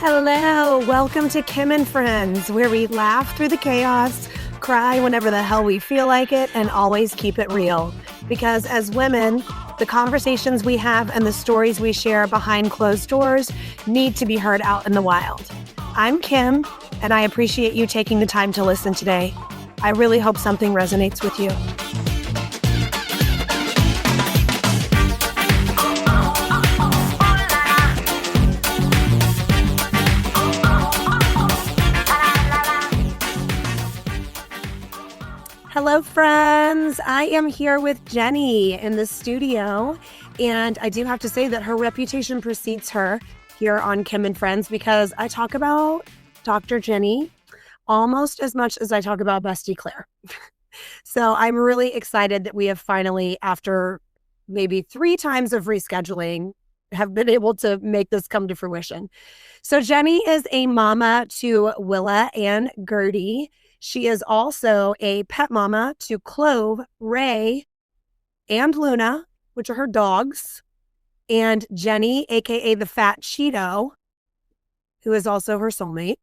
Hello, welcome to Kim and Friends, where we laugh through the chaos, cry whenever the hell we feel like it, and always keep it real. Because as women, the conversations we have and the stories we share behind closed doors need to be heard out in the wild. I'm Kim, and I appreciate you taking the time to listen today. I really hope something resonates with you. Hello, friends. I am here with Jenny in the studio, and I do have to say that her reputation precedes her here on Kim and Friends because I talk about Dr. Jenny almost as much as I talk about Bestie Claire. So I'm really excited that we have finally, after maybe 3 times of rescheduling, have been able to make this come to fruition. So Jenny is a mama to Willa and Gertie. She is also a pet mama to Clove, Ray, and Luna, which are her dogs, and Jenny, aka the Fat Cheeto, who is also her soulmate.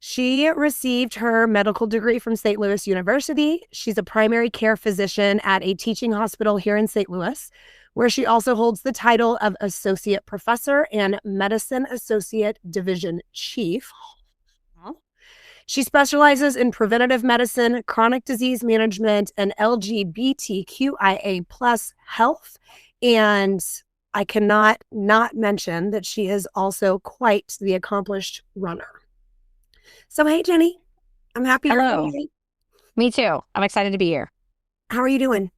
She received her medical degree from St. Louis University. She's a primary care physician at a teaching hospital here in St. Louis, where she also holds the title of Associate Professor and Medicine Associate Division Chief. She specializes in preventative medicine, chronic disease management, and LGBTQIA+ health. And I cannot not mention that she is also quite the accomplished runner. So, hey, Jenny, I'm happy you're Hello. here. Me too. I'm excited to be here. How are you doing?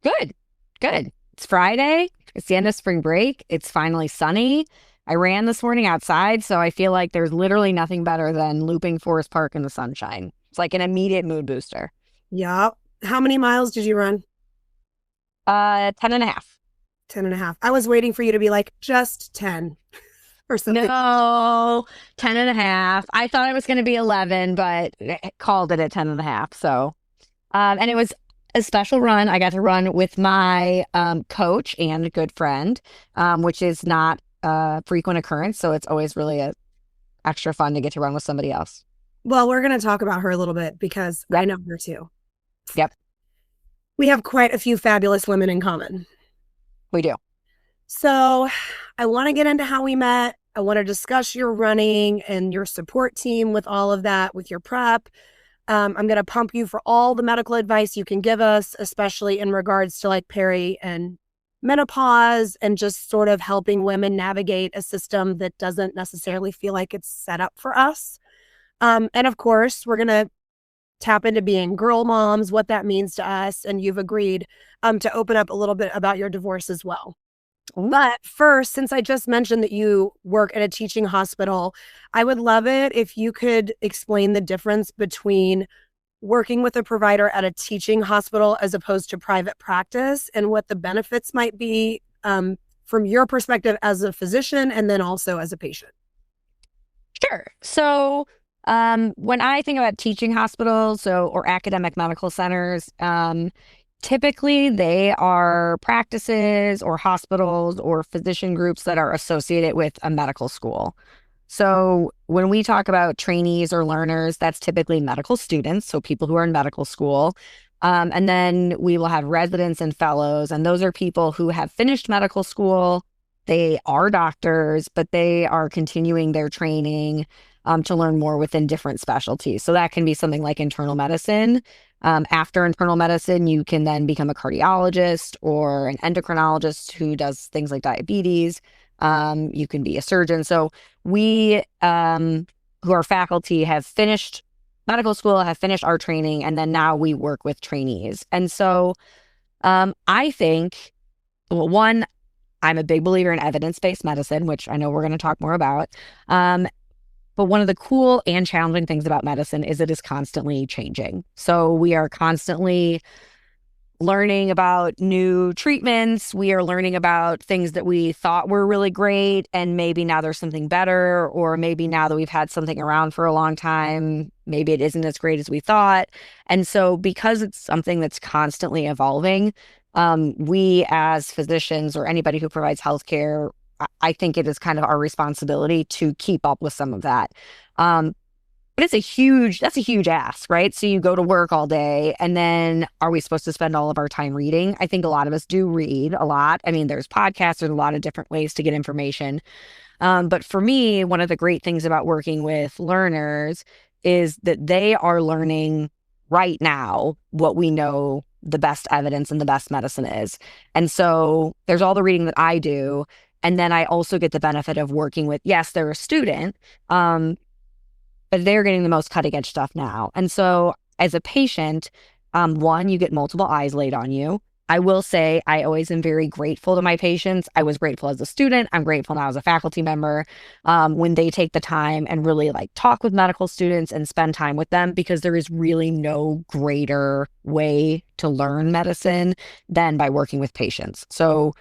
Good. It's Friday. It's the end of spring break. It's finally sunny. I ran this morning outside, so I feel like there's literally nothing better than looping Forest Park in the sunshine. It's like an immediate mood booster. Yep. How many miles did you run? 10 and a half. 10 and a half. I was waiting for you to be like, just 10 or something. No, 10 and a half. I thought it was going to be 11, but it called it at 10 and a half. So, and it was a special run. I got to run with my coach and a good friend, which is not a frequent occurrence. So it's always really extra fun to get to run with somebody else. Well, we're going to talk about her a little bit because I know her too. Yep. We have quite a few fabulous women in common. We do. So I want to get into how we met. I want to discuss your running and your support team with all of that, with your prep. I'm going to pump you for all the medical advice you can give us, especially in regards to like peri and menopause and just sort of helping women navigate a system that doesn't necessarily feel like it's set up for us. And of course, we're going to tap into being girl moms, what that means to us. And you've agreed to open up a little bit about your divorce as well. But first, since I just mentioned that you work at a teaching hospital, I would love it if you could explain the difference between working with a provider at a teaching hospital as opposed to private practice and what the benefits might be from your perspective as a physician and then also as a patient. Sure. So when I think about teaching hospitals or academic medical centers, typically they are practices or hospitals or physician groups that are associated with a medical school. So when we talk about trainees or learners, that's typically medical students, so people who are in medical school. And then we will have residents and fellows, and those are people who have finished medical school. They are doctors, but they are continuing their training to learn more within different specialties. So that can be something like internal medicine. After internal medicine, you can then become a cardiologist or an endocrinologist who does things like diabetes. You can be a surgeon. So we, who are faculty, have finished medical school, have finished our training, and then now we work with trainees. And so I think, well, one, I'm a big believer in evidence-based medicine, which I know we're going to talk more about. But one of the cool and challenging things about medicine is it is constantly changing. So we are constantly learning about new treatments. We are learning about things that we thought were really great, and maybe now there's something better, or maybe now that we've had something around for a long time, maybe it isn't as great as we thought. And so because it's something that's constantly evolving, we as physicians or anybody who provides healthcare I think it is kind of our responsibility to keep up with some of that. But that's a huge ask, right? So you go to work all day, and then are we supposed to spend all of our time reading? I think a lot of us do read a lot. I mean, there's podcasts, there's a lot of different ways to get information. But for me, one of the great things about working with learners is that they are learning right now what we know the best evidence and the best medicine is. And so there's all the reading that I do. And then I also get the benefit of working with, yes, they're a student, but they're getting the most cutting edge stuff now. And so as a patient, one, you get multiple eyes laid on you. I will say I always am very grateful to my patients. I was grateful as a student. I'm grateful now as a faculty member, when they take the time and really like talk with medical students and spend time with them, because there is really no greater way to learn medicine than by working with patients. So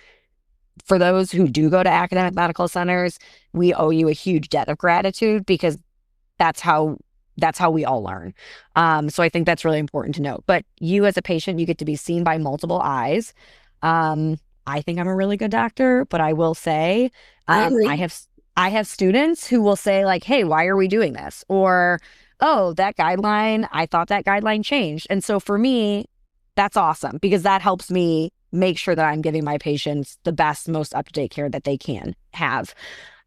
for those who do go to academic medical centers, we owe you a huge debt of gratitude, because that's how we all learn. So I think that's really important to note. But you as a patient, you get to be seen by multiple eyes. I think I'm a really good doctor, but I will say, I agree. I have students who will say like, "Hey, why are we doing this?" Or, "Oh, that guideline, I thought that guideline changed." And so for me, that's awesome, because that helps me make sure that I'm giving my patients the best, most up-to-date care that they can have.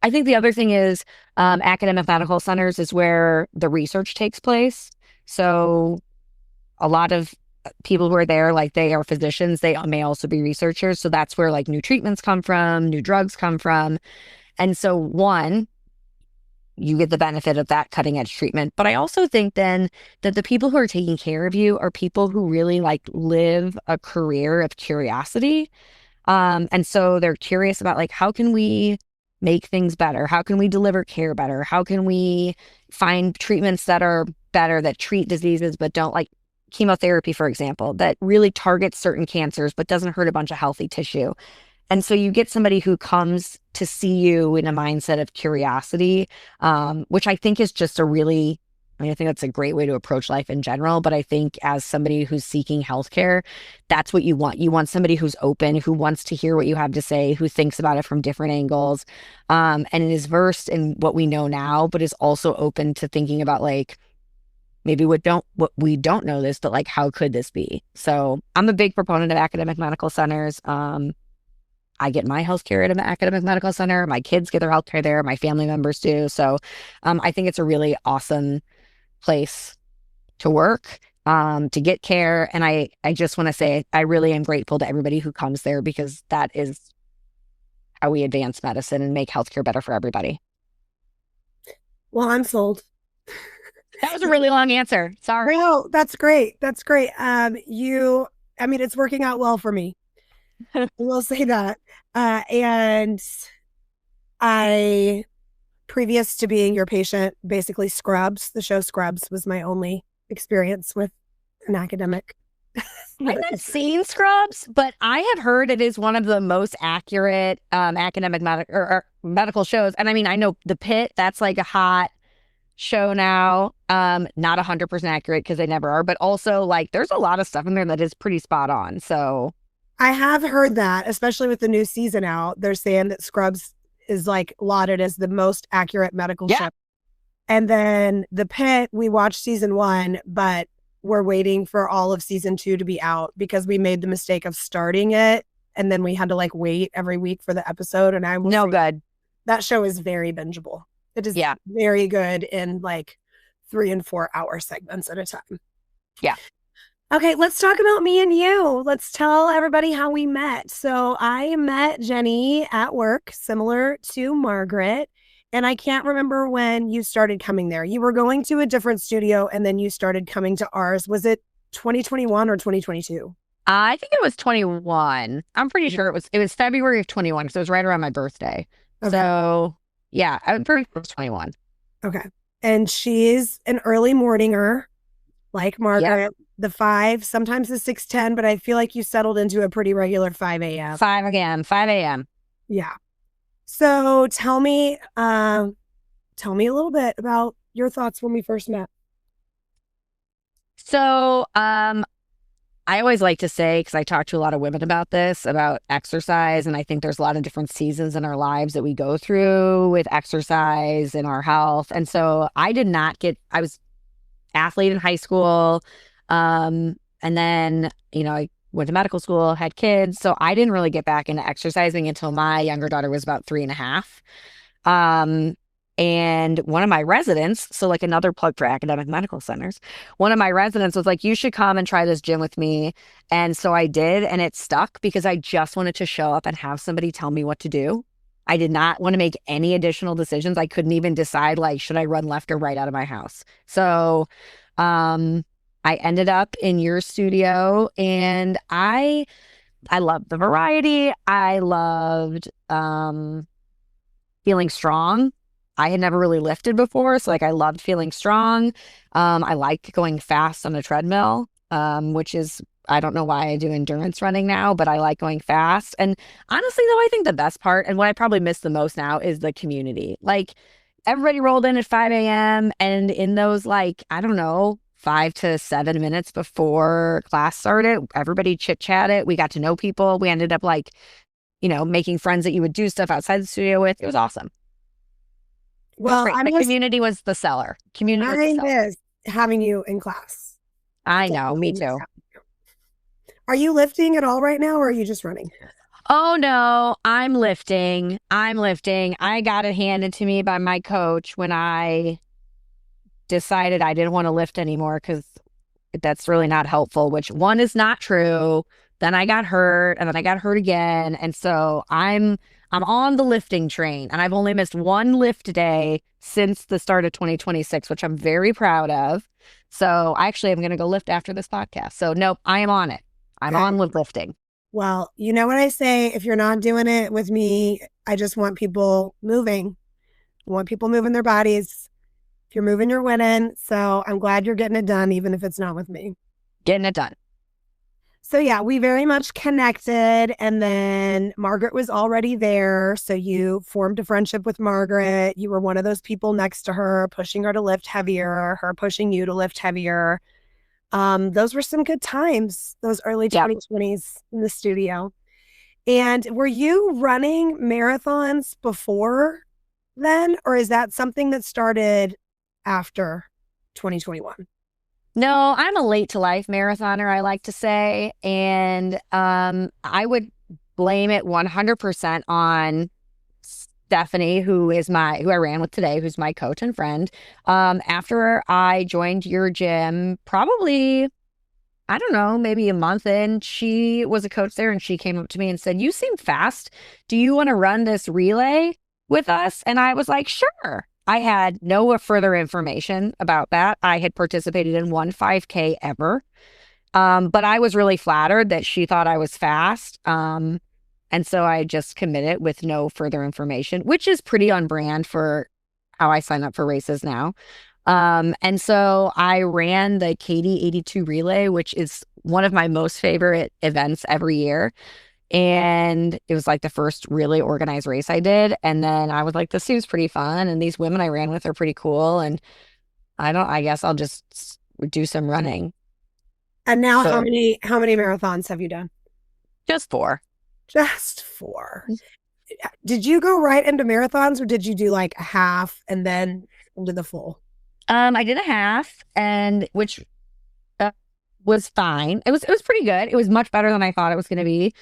I think the other thing is, academic medical centers is where the research takes place. So a lot of people who are there, like they are physicians, they may also be researchers. So that's where like new treatments come from, new drugs come from. And so one, you get the benefit of that cutting edge treatment. But I also think then that the people who are taking care of you are people who really like live a career of curiosity. And so they're curious about like, how can we make things better? How can we deliver care better? How can we find treatments that are better, that treat diseases, but don't, like chemotherapy, for example, that really targets certain cancers, but doesn't hurt a bunch of healthy tissue. And so you get somebody who comes to see you in a mindset of curiosity, which I think is just I think that's a great way to approach life in general. But I think as somebody who's seeking healthcare, that's what you want. You want somebody who's open, who wants to hear what you have to say, who thinks about it from different angles, and is versed in what we know now, but is also open to thinking about like, maybe what we don't know this, but like, how could this be? So I'm a big proponent of academic medical centers. I get my healthcare at an academic medical center. My kids get their healthcare there. My family members do. So I think it's a really awesome place to work, to get care. And I just want to say, I really am grateful to everybody who comes there, because that is how we advance medicine and make healthcare better for everybody. Well, I'm sold. That was a really long answer. Sorry. No, that's great. That's great. It's working out well for me. We'll say that. And I, previous to being your patient, basically Scrubs, the show Scrubs was my only experience with an academic. I've not seen Scrubs, but I have heard it is one of the most accurate academic or medical shows. And I mean, I know The Pit, that's like a hot show now. Not 100% accurate, because they never are, but also like there's a lot of stuff in there that is pretty spot on. So I have heard that, especially with the new season out, they're saying that Scrubs is like lauded as the most accurate medical show. And then The Pit, we watched season 1, but we're waiting for all of season 2 to be out, because we made the mistake of starting it and then we had to like wait every week for the episode. And I'm no good. That show is very bingeable. It is very good in like 3 and 4 hour segments at a time. Yeah. Okay, let's talk about me and you. Let's tell everybody how we met. So I met Jenny at work, similar to Margaret. And I can't remember when you started coming there. You were going to a different studio and then you started coming to ours. Was it 2021 or 2022? I think it was 21. I'm pretty sure it was February of 21, so it was right around my birthday. Okay. So yeah, I'm pretty sure it was 21. Okay. And she's an early morninger, like Margaret. Yep. The 5, sometimes the 6:10, but I feel like you settled into a pretty regular 5 a.m. 5 a.m. Yeah. So tell me a little bit about your thoughts when we first met. So I always like to say, because I talk to a lot of women about this, about exercise, and I think there's a lot of different seasons in our lives that we go through with exercise and our health. And so I was athlete in high school. And then, I went to medical school, had kids. So I didn't really get back into exercising until my younger daughter was about 3.5. Um, and one of my residents, so like another plug for academic medical centers, one of my residents was like, you should come and try this gym with me. And so I did, and it stuck because I just wanted to show up and have somebody tell me what to do. I did not want to make any additional decisions. I couldn't even decide, like, should I run left or right out of my house? So, I ended up in your studio, and I loved the variety. I loved feeling strong. I had never really lifted before, so like I loved feeling strong. I like going fast on a treadmill, which is I don't know why I do endurance running now, but I like going fast. And honestly, though, I think the best part and what I probably miss the most now is the community. Like everybody rolled in at 5 a.m. and in those like, I don't know, 5 to 7 minutes before class started, everybody chit-chatted. We got to know people. We ended up like, making friends that you would do stuff outside the studio with. It was awesome. Well, Great. The community was the seller. Community was the seller. miss having you in class. I know, me too. Are you lifting at all right now, or are you just running? Oh no, I'm lifting. I got it handed to me by my coach when I decided I didn't want to lift anymore because that's really not helpful, which one is not true. Then I got hurt and then I got hurt again. And so I'm on the lifting train, and I've only missed one lift day since the start of 2026, which I'm very proud of. So actually I'm going to go lift after this podcast. So nope, I am on it. I'm on with lifting. Well, you know what I say, if you're not doing it with me, I just want people moving. I want people moving their bodies. If you're moving, you're winning. So I'm glad you're getting it done, even if it's not with me. Getting it done. So yeah, we very much connected, and then Margaret was already there. So you formed a friendship with Margaret. You were one of those people next to her, pushing her to lift heavier, her pushing you to lift heavier. Those were some good times, those early 2020s in the studio. And were you running marathons before then, or is that something that started after 2021? No, I'm a late to life marathoner, I like to say. And I would blame it 100% on Stephanie, who I ran with today, who's my coach and friend. After I joined your gym, probably, I don't know, maybe a month in, she was a coach there, and she came up to me and said, "You seem fast. Do you want to run this relay with us?" And I was like, "Sure." I had no further information about that. I had participated in one 5K ever. But I was really flattered that she thought I was fast. And so I just committed with no further information, which is pretty on brand for how I sign up for races now. And so I ran the Katie 82 relay, which is one of my most favorite events every year. And it was like the first really organized race I did. And then I was like, this seems pretty fun. And these women I ran with are pretty cool. And I guess I'll just do some running. And now how many marathons have you done? Just 4. Just 4. Did you go right into marathons, or did you do like a half and then into the full? I did a half, and which was fine. It was pretty good. It was much better than I thought it was going to be.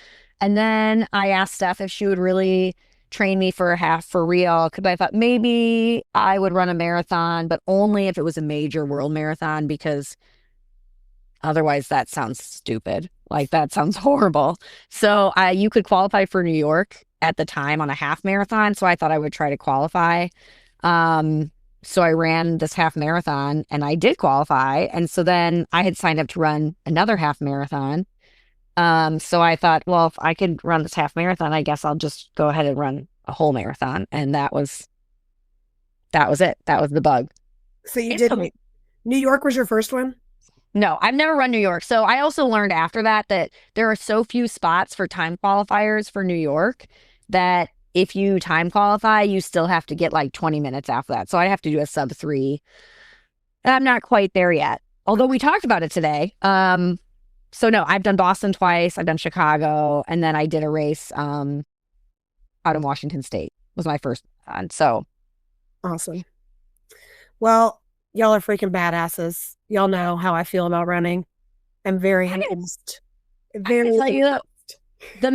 And then I asked Steph if she would really train me for a half for real, because I thought maybe I would run a marathon, but only if it was a major world marathon, because otherwise that sounds stupid. Like that sounds horrible. So you could qualify for New York at the time on a half marathon. So I thought I would try to qualify. So I ran this half marathon, and I did qualify. And so then I had signed up to run another half marathon. So I thought, well, if I could run this half marathon, I guess I'll just go ahead and run a whole marathon. And that was it. That was the bug. So you did New York was your first one? No, I've never run New York. So I also learned after that there are so few spots for time qualifiers for New York that if you time qualify, you still have to get like 20 minutes after that. So I have to do a sub 3. I'm not quite there yet. Although we talked about it today. So no, I've done Boston twice. I've done Chicago, and then I did a race out in Washington State was my first one. So Awesome. Well, y'all are freaking badasses. Y'all know how I feel about running. I'm very impressed. I can tell you that the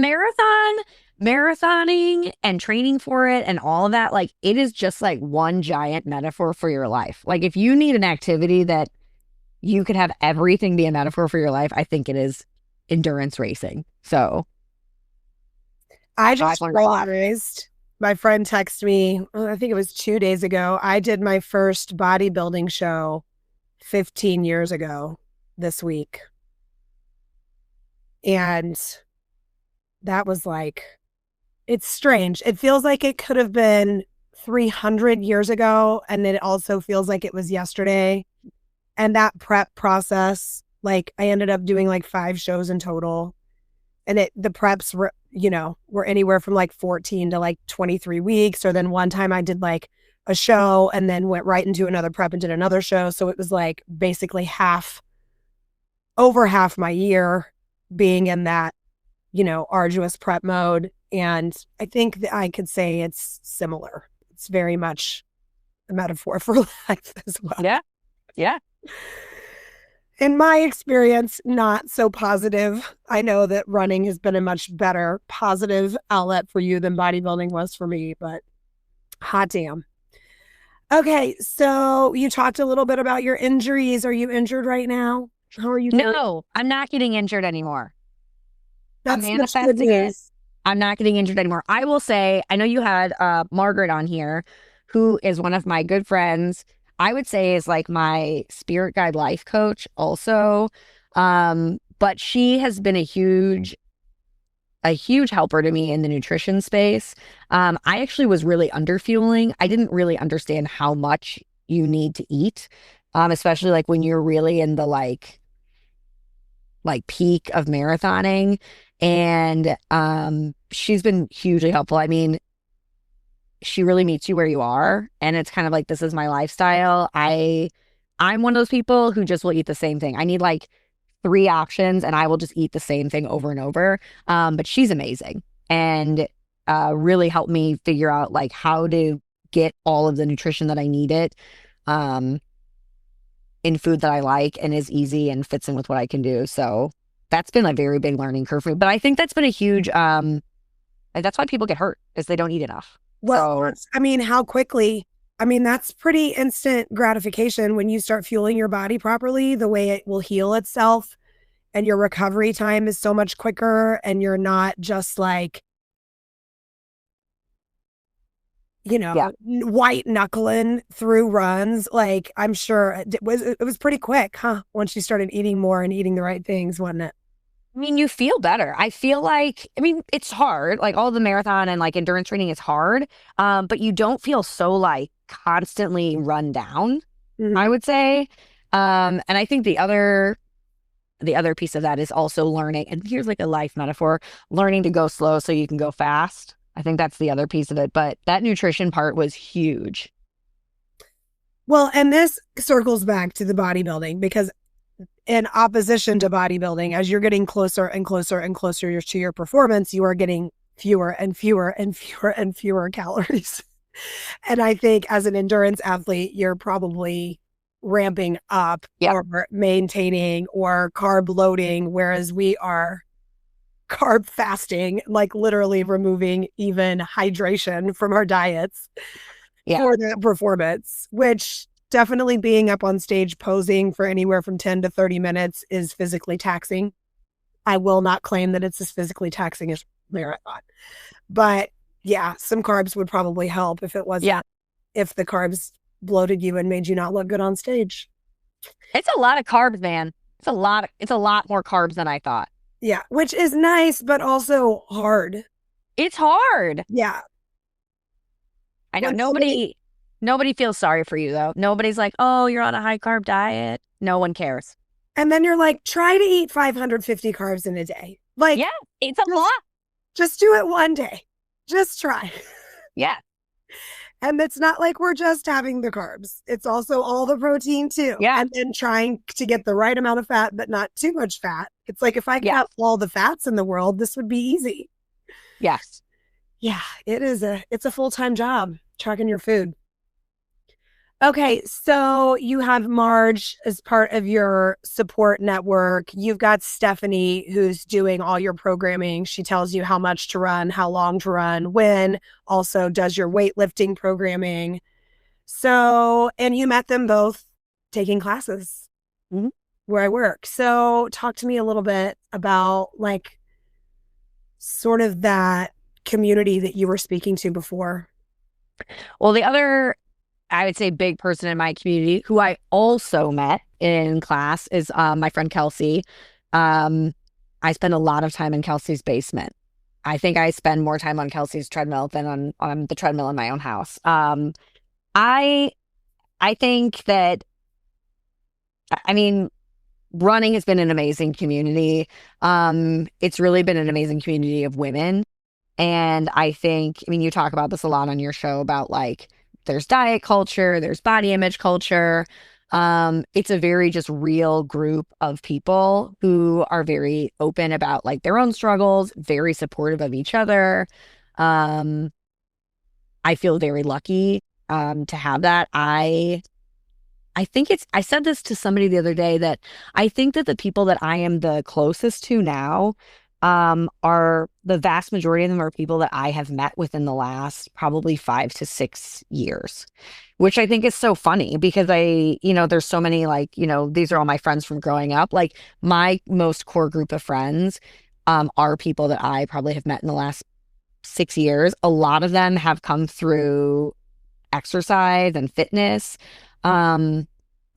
marathoning and training for it and all of that, like it is just like one giant metaphor for your life. Like if you need an activity that you could have everything be a metaphor for your life, I think it is endurance racing. So I just realized my friend texted me, I think it was 2 days ago. I did my first bodybuilding show 15 years ago this week. And that was like, it's strange. It feels like it could have been 300 years ago. And it also feels like it was yesterday. And that prep process, like I ended up doing like 5 shows in total. And the preps were, were anywhere from like 14 to like 23 weeks. Or then one time I did like a show and then went right into another prep and did another show. So it was like basically over half my year being in that, arduous prep mode. And I think that I could say it's similar. It's very much a metaphor for life as well. Yeah. Yeah. In my experience, not so positive. I know that running has been a much better positive outlet for you than bodybuilding was for me, but hot damn. Okay, so you talked a little bit about your injuries. Are you injured right now? How are you doing? No, I'm not getting injured anymore. That's manifesting it. I'm not getting injured anymore. I will say, I know you had Margaret on here, who is one of my good friends. I would say is like my spirit guide life coach also. But she has been a huge helper to me in the nutrition space. I actually was really underfueling. I didn't really understand how much you need to eat, especially like when you're really in the like peak of marathoning. And she's been hugely helpful. I mean, she really meets you where you are. And it's kind of like, this is my lifestyle. I'm one of those people who just will eat the same thing. I need like 3 options and I will just eat the same thing over and over. But she's amazing and really helped me figure out like how to get all of the nutrition that I needed in food that I like and is easy and fits in with what I can do. So that's been a very big learning curve for me. But I think that's been a huge, that's why people get hurt is they don't eat enough. Well, so, how quickly, that's pretty instant gratification when you start fueling your body properly, the way it will heal itself and your recovery time is so much quicker and you're not just like, white knuckling through runs. Like I'm sure it was pretty quick, huh? Once you started eating more and eating the right things, wasn't it? I mean, you feel better. I feel like, it's hard. Like all the marathon and like endurance training is hard. But you don't feel so like constantly run down, I would say. And I think the other piece of that is also learning. And here's like a life metaphor, learning to go slow so you can go fast. I think that's the other piece of it. But that nutrition part was huge. Well, and this circles back to the bodybuilding because in opposition to bodybuilding, as you're getting closer and closer and closer to your performance, you are getting fewer and fewer and fewer and fewer calories. And I think as an endurance athlete, you're probably ramping up or maintaining or carb loading, whereas we are carb fasting, like literally removing even hydration from our diets for that performance, which definitely being up on stage posing for anywhere from 10 to 30 minutes is physically taxing. I will not claim that it's as physically taxing as marathon. But yeah, some carbs would probably help if it wasn't, if the carbs bloated you and made you not look good on stage. It's a lot of carbs, man. It's a lot more carbs than I thought. Yeah, which is nice, but also hard. It's hard. Yeah. I know nobody feels sorry for you though. Nobody's like, oh, you're on a high carb diet. No one cares. And then you're like, try to eat 550 carbs in a day. Like, yeah, it's a lot. Just do it one day. Just try. Yeah. And it's not like we're just having the carbs. It's also all the protein too. Yeah. And then trying to get the right amount of fat, but not too much fat. It's like if I could Yeah. have all the fats in the world, this would be easy. Yes. Yeah, it's a full-time job tracking your food. Okay, so you have Marge as part of your support network. You've got Stephanie who's doing all your programming. She tells you how much to run, how long to run, when, also does your weightlifting programming. So, and you met them both taking classes Mhm. where I work. So, talk to me a little bit about like sort of that community that you were speaking to before. Well, the other, I would say, big person in my community who I also met in class is my friend Kelsey. Um, I spend a lot of time in Kelsey's basement. I think I spend more time on Kelsey's treadmill than on the treadmill in my own house. I I think that, I mean, running has been an amazing community. It's really been an amazing community of women. And I think, I mean, you talk about this a lot on your show about like there's diet culture, there's body image culture. It's a very just real group of people who are very open about like their own struggles, very supportive of each other. Um, I feel very lucky to have that. I think I said this to somebody the other day that I think that the people that I am the closest to now are the vast majority of them are people that I have met within the last probably 5 to 6 years, which I think is so funny because there's so many like, these are all my friends from growing up. Like my most core group of friends are people that I probably have met in the last 6 years. A lot of them have come through exercise and fitness. Um,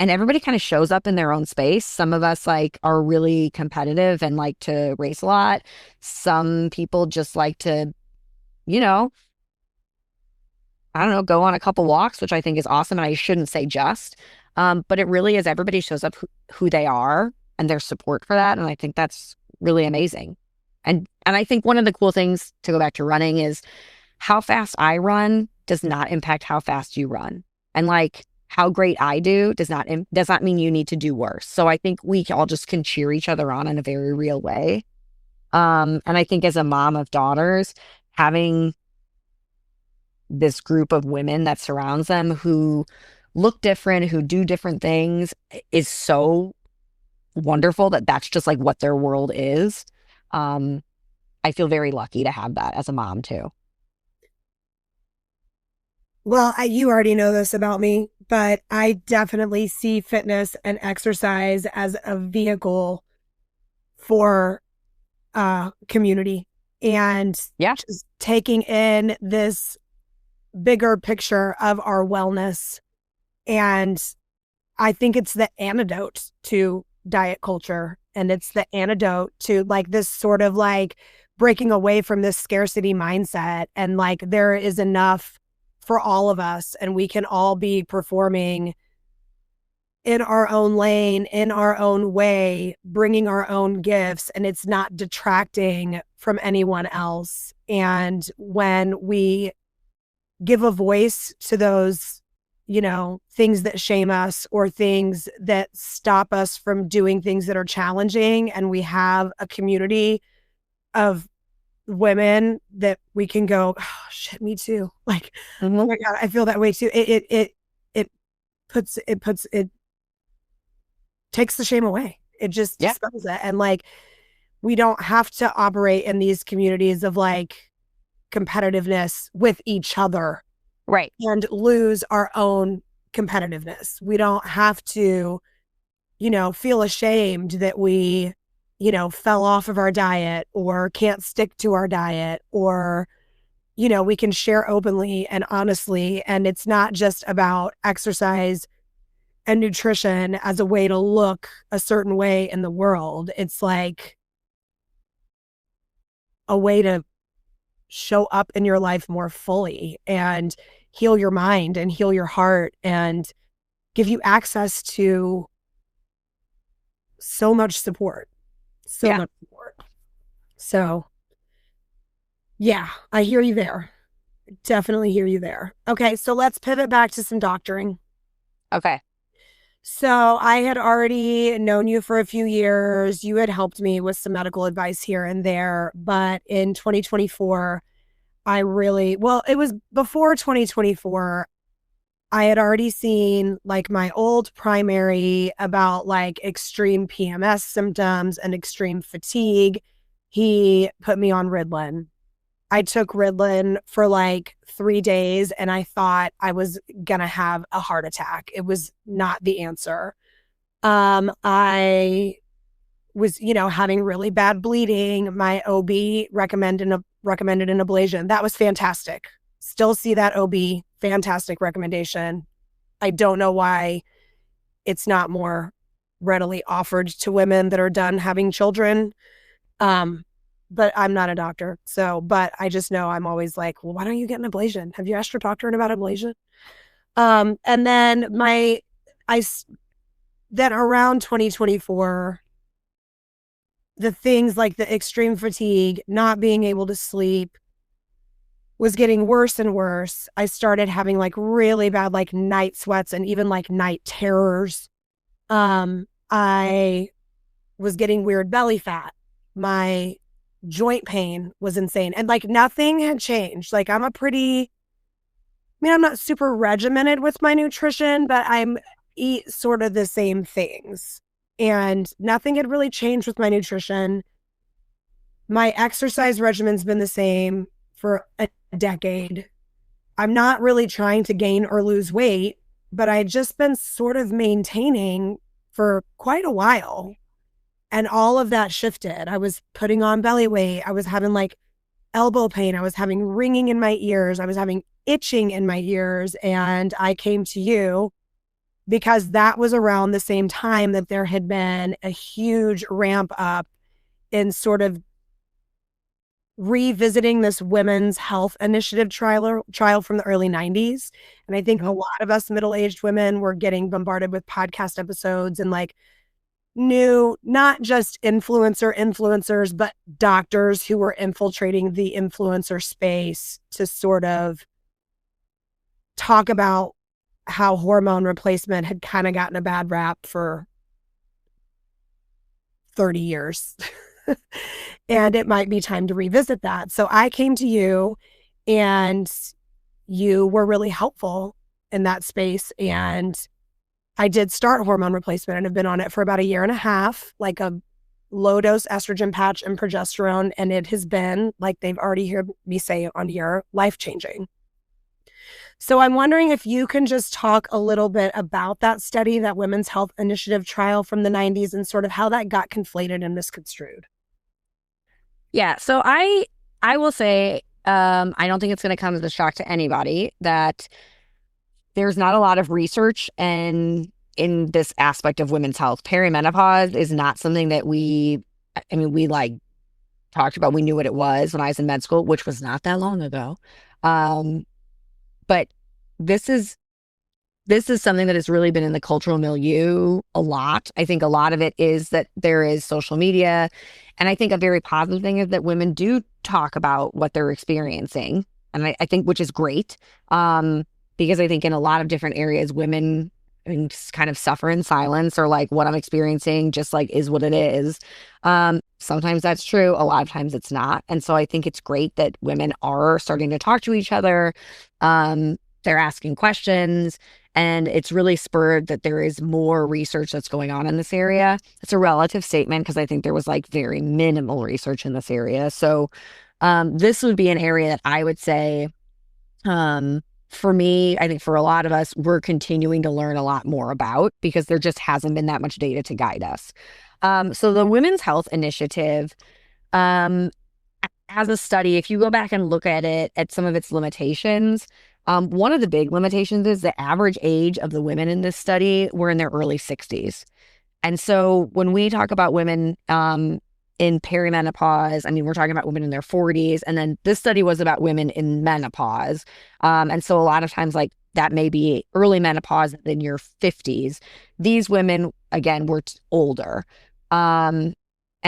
and everybody kind of shows up in their own space. Some of us like are really competitive and like to race a lot. Some people just like to, you know, I don't know, go on a couple walks, which I think is awesome. And I shouldn't say just, but it really is everybody shows up who they are and their support for that. And I think that's really amazing. And I think one of the cool things to go back to running is how fast I run does not impact how fast you run. And like how great I do does not mean you need to do worse. So I think we all just can cheer each other on in a very real way. And I think as a mom of daughters, having this group of women that surrounds them who look different, who do different things is so wonderful that that's just like what their world is. Um, I feel very lucky to have that as a mom too. Well, you already know this about me, but I definitely see fitness and exercise as a vehicle for community and Yeah. just taking in this bigger picture of our wellness. And I think it's the antidote to diet culture. And it's the antidote to like this sort of like breaking away from this scarcity mindset. And like there is enough for all of us, and we can all be performing in our own lane, in our own way, bringing our own gifts, and it's not detracting from anyone else. And when we give a voice to those, things that shame us or things that stop us from doing things that are challenging, and we have a community of women that we can go, oh, shit, me too. Like, oh my God, I feel that way too. It takes the shame away. It just Yeah. dispels it. And like, we don't have to operate in these communities of like competitiveness with each other Right. and lose our own competitiveness. We don't have to, feel ashamed that we, fell off of our diet or can't stick to our diet, or, we can share openly and honestly. And it's not just about exercise and nutrition as a way to look a certain way in the world. It's like a way to show up in your life more fully and heal your mind and heal your heart and give you access to so much support. So Yeah. much support. So, yeah, I hear you there. definitely hear you there. Okay, so let's pivot back to some doctoring. Okay. So I had already known you for a few years. You had helped me with some medical advice here and there. But in 2024, it was before 2024. I had already seen like my old primary about like extreme PMS symptoms and extreme fatigue. He put me on Ritalin. I took Ritalin for like 3 days and I thought I was going to have a heart attack. It was not the answer. I was, having really bad bleeding. My OB recommended an ablation. That was fantastic. Still see that OB, fantastic recommendation. I don't know why it's not more readily offered to women that are done having children. But I'm not a doctor. But I just know I'm always like, well, why don't you get an ablation? Have you asked your doctor about ablation? And then then around 2024, the things like the extreme fatigue, not being able to sleep was getting worse and worse. I started having like really bad, like night sweats and even like night terrors. I was getting weird belly fat. My joint pain was insane. And like nothing had changed. Like I'm not super regimented with my nutrition, but I'm eat sort of the same things. And nothing had really changed with my nutrition. My exercise regimen's been the same for a decade. I'm not really trying to gain or lose weight, but I'd just been sort of maintaining for quite a while. And all of that shifted. I was putting on belly weight. I was having like elbow pain. I was having ringing in my ears. I was having itching in my ears. And I came to you because that was around the same time that there had been a huge ramp up in sort of revisiting this women's health initiative trial from the early 90s. And I think a lot of us middle-aged women were getting bombarded with podcast episodes and like new, not just influencers, but doctors who were infiltrating the influencer space to sort of talk about how hormone replacement had kind of gotten a bad rap for 30 years. And it might be time to revisit that. So I came to you and you were really helpful in that space. And I did start hormone replacement and have been on it for about a year and a half, like a low dose estrogen patch and progesterone. And it has been, like they've already heard me say on here, life-changing. So I'm wondering if you can just talk a little bit about that study, that Women's Health Initiative trial from the 90s and sort of how that got conflated and misconstrued. Yeah. So I will say, I don't think it's going to come as a shock to anybody that there's not a lot of research in this aspect of women's health. Perimenopause is not something that we like talked about. We knew what it was when I was in med school, which was not that long ago. But this is something that has really been in the cultural milieu a lot. I think a lot of it is that there is social media. And I think a very positive thing is that women do talk about what they're experiencing. And I think, which is great. Because I think in a lot of different areas, women just kind of suffer in silence, or like what I'm experiencing just like is what it is. Sometimes that's true. A lot of times it's not. And so I think it's great that women are starting to talk to each other. They're asking questions, and it's really spurred that there is more research that's going on in this area. It's a relative statement because I think there was like very minimal research in this area. So this would be an area that I would say, for me, I think for a lot of us, we're continuing to learn a lot more about, because there just hasn't been that much data to guide us. So the Women's Health Initiative, as a study, if you go back and look at it, at some of its limitations, one of the big limitations is the average age of the women in this study were in their early 60s. And so when we talk about women in perimenopause, I mean, we're talking about women in their 40s. And then this study was about women in menopause. And so a lot of times, like, that may be early menopause in your 50s. These women, again, were older. And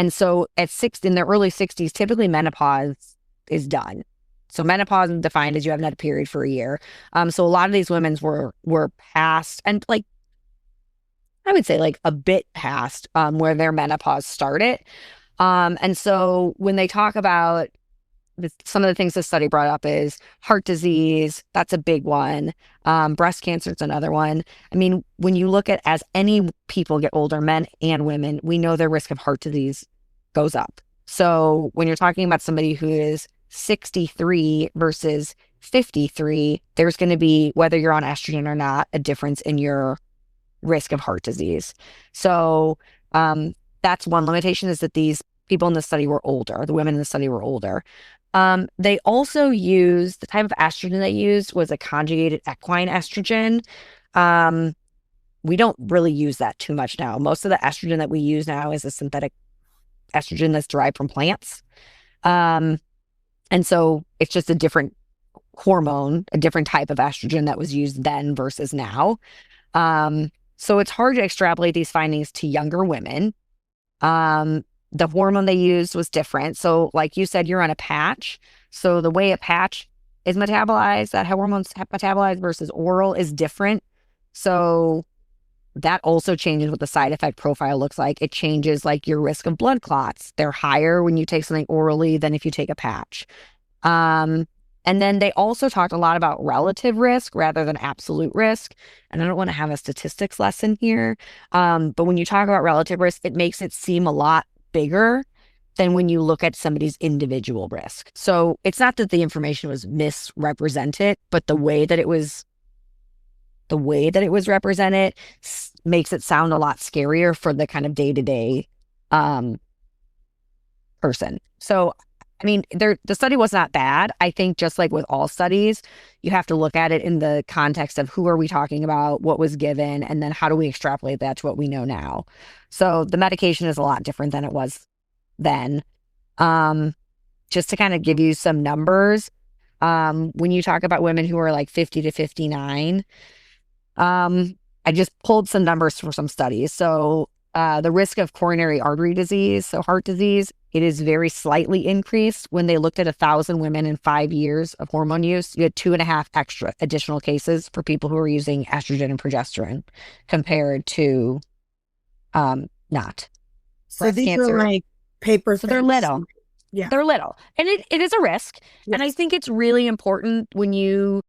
so in their early 60s, typically menopause is done. So menopause is defined as you haven't had a period for a year. So a lot of these women were past, and like I would say like a bit past where their menopause started. And so when they talk about some of the things the study brought up is heart disease. That's a big one. Breast cancer is another one. I mean, when you look at as any people get older, men and women, we know their risk of heart disease goes up. So when you're talking about somebody who is 63 versus 53, there's going to be, whether you're on estrogen or not, a difference in your risk of heart disease. So that's one limitation, is that these people in the study were older. The women in the study were older. They also used, the type of estrogen they used was a conjugated equine estrogen. We don't really use that too much now. Most of the estrogen that we use now is a synthetic estrogen that's derived from plants. And so it's just a different hormone, a different type of estrogen that was used then versus now. So it's hard to extrapolate these findings to younger women. The hormone they used was different. So like you said, you're on a patch. So the way a patch is metabolized, that hormones metabolized versus oral is different. So that also changes what the side effect profile looks like. It changes like your risk of blood clots. They're higher when you take something orally than if you take a patch. And then they also talked a lot about relative risk rather than absolute risk. And I don't want to have a statistics lesson here. But when you talk about relative risk, it makes it seem a lot bigger than when you look at somebody's individual risk. So it's not that the information was misrepresented, but the way that it was represented makes it sound a lot scarier for the kind of day-to-day person. So I mean, the study was not bad. I think just like with all studies, you have to look at it in the context of who are we talking about, what was given, and then how do we extrapolate that to what we know now. So the medication is a lot different than it was then. Just to kind of give you some numbers, when you talk about women who are like 50 to 59, I just pulled some numbers for some studies. So the risk of coronary artery disease, so heart disease, it is very slightly increased. When they looked at 1,000 women in 5 years of hormone use, you had 2.5 extra additional cases for people who were using estrogen and progesterone compared to not. So these are like paper. So they're little. Yeah. They're little. And it is a risk. Yes. And I think it's really important when you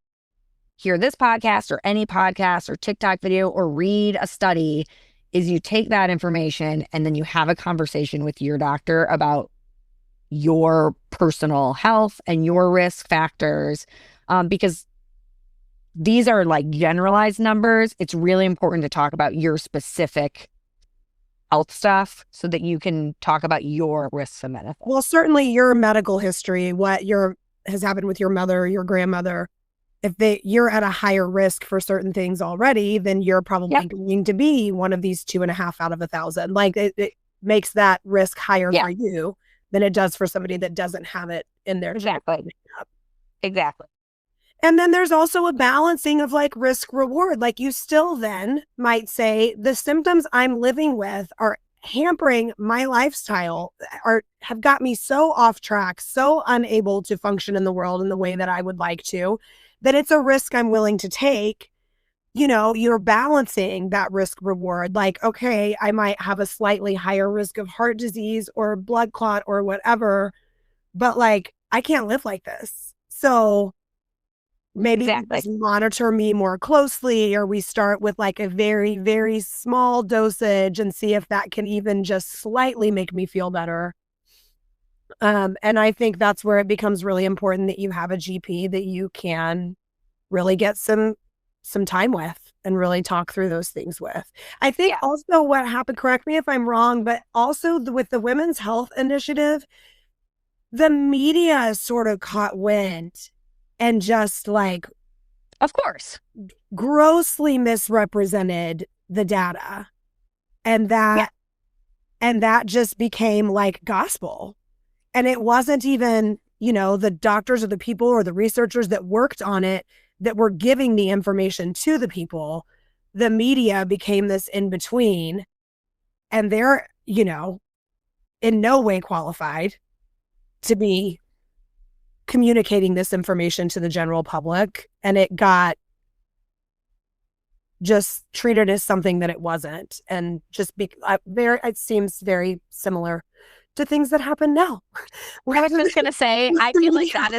hear this podcast or any podcast or TikTok video or read a study, is you take that information and then you have a conversation with your doctor about your personal health and your risk factors, because these are like generalized numbers. It's really important to talk about your specific health stuff so that you can talk about your risks and benefits. Well, certainly your medical history, what has happened with your mother, your grandmother, if you're at a higher risk for certain things already, then you're probably going to be one of these 2.5 out of 1,000. Like it makes that risk higher for you than it does for somebody that doesn't have it in their Exactly. And then there's also a balancing of like risk reward. Like you still then might say the symptoms I'm living with are hampering my lifestyle, have got me so off track, so unable to function in the world in the way that I would like to, that it's a risk I'm willing to take. You know, you're balancing that risk reward. Like, okay, I might have a slightly higher risk of heart disease or blood clot or whatever, but like, I can't live like this. So maybe just monitor me more closely, or we start with like a very, very small dosage and see if that can even just slightly make me feel better. And I think that's where it becomes really important that you have a GP that you can really get some time with and really talk through those things with. I think also what happened, correct me if I'm wrong, but also with the Women's Health Initiative, the media sort of caught wind and just like, of course, grossly misrepresented the data. And that just became like gospel. And it wasn't even, you know, the doctors or the people or the researchers that worked on it that were giving the information to the people. The media became this in between, and they're, you know, in no way qualified to be communicating this information to the general public, and it got just treated as something that it wasn't, and just it seems very similar to things that happen now. I was just gonna say, I feel like that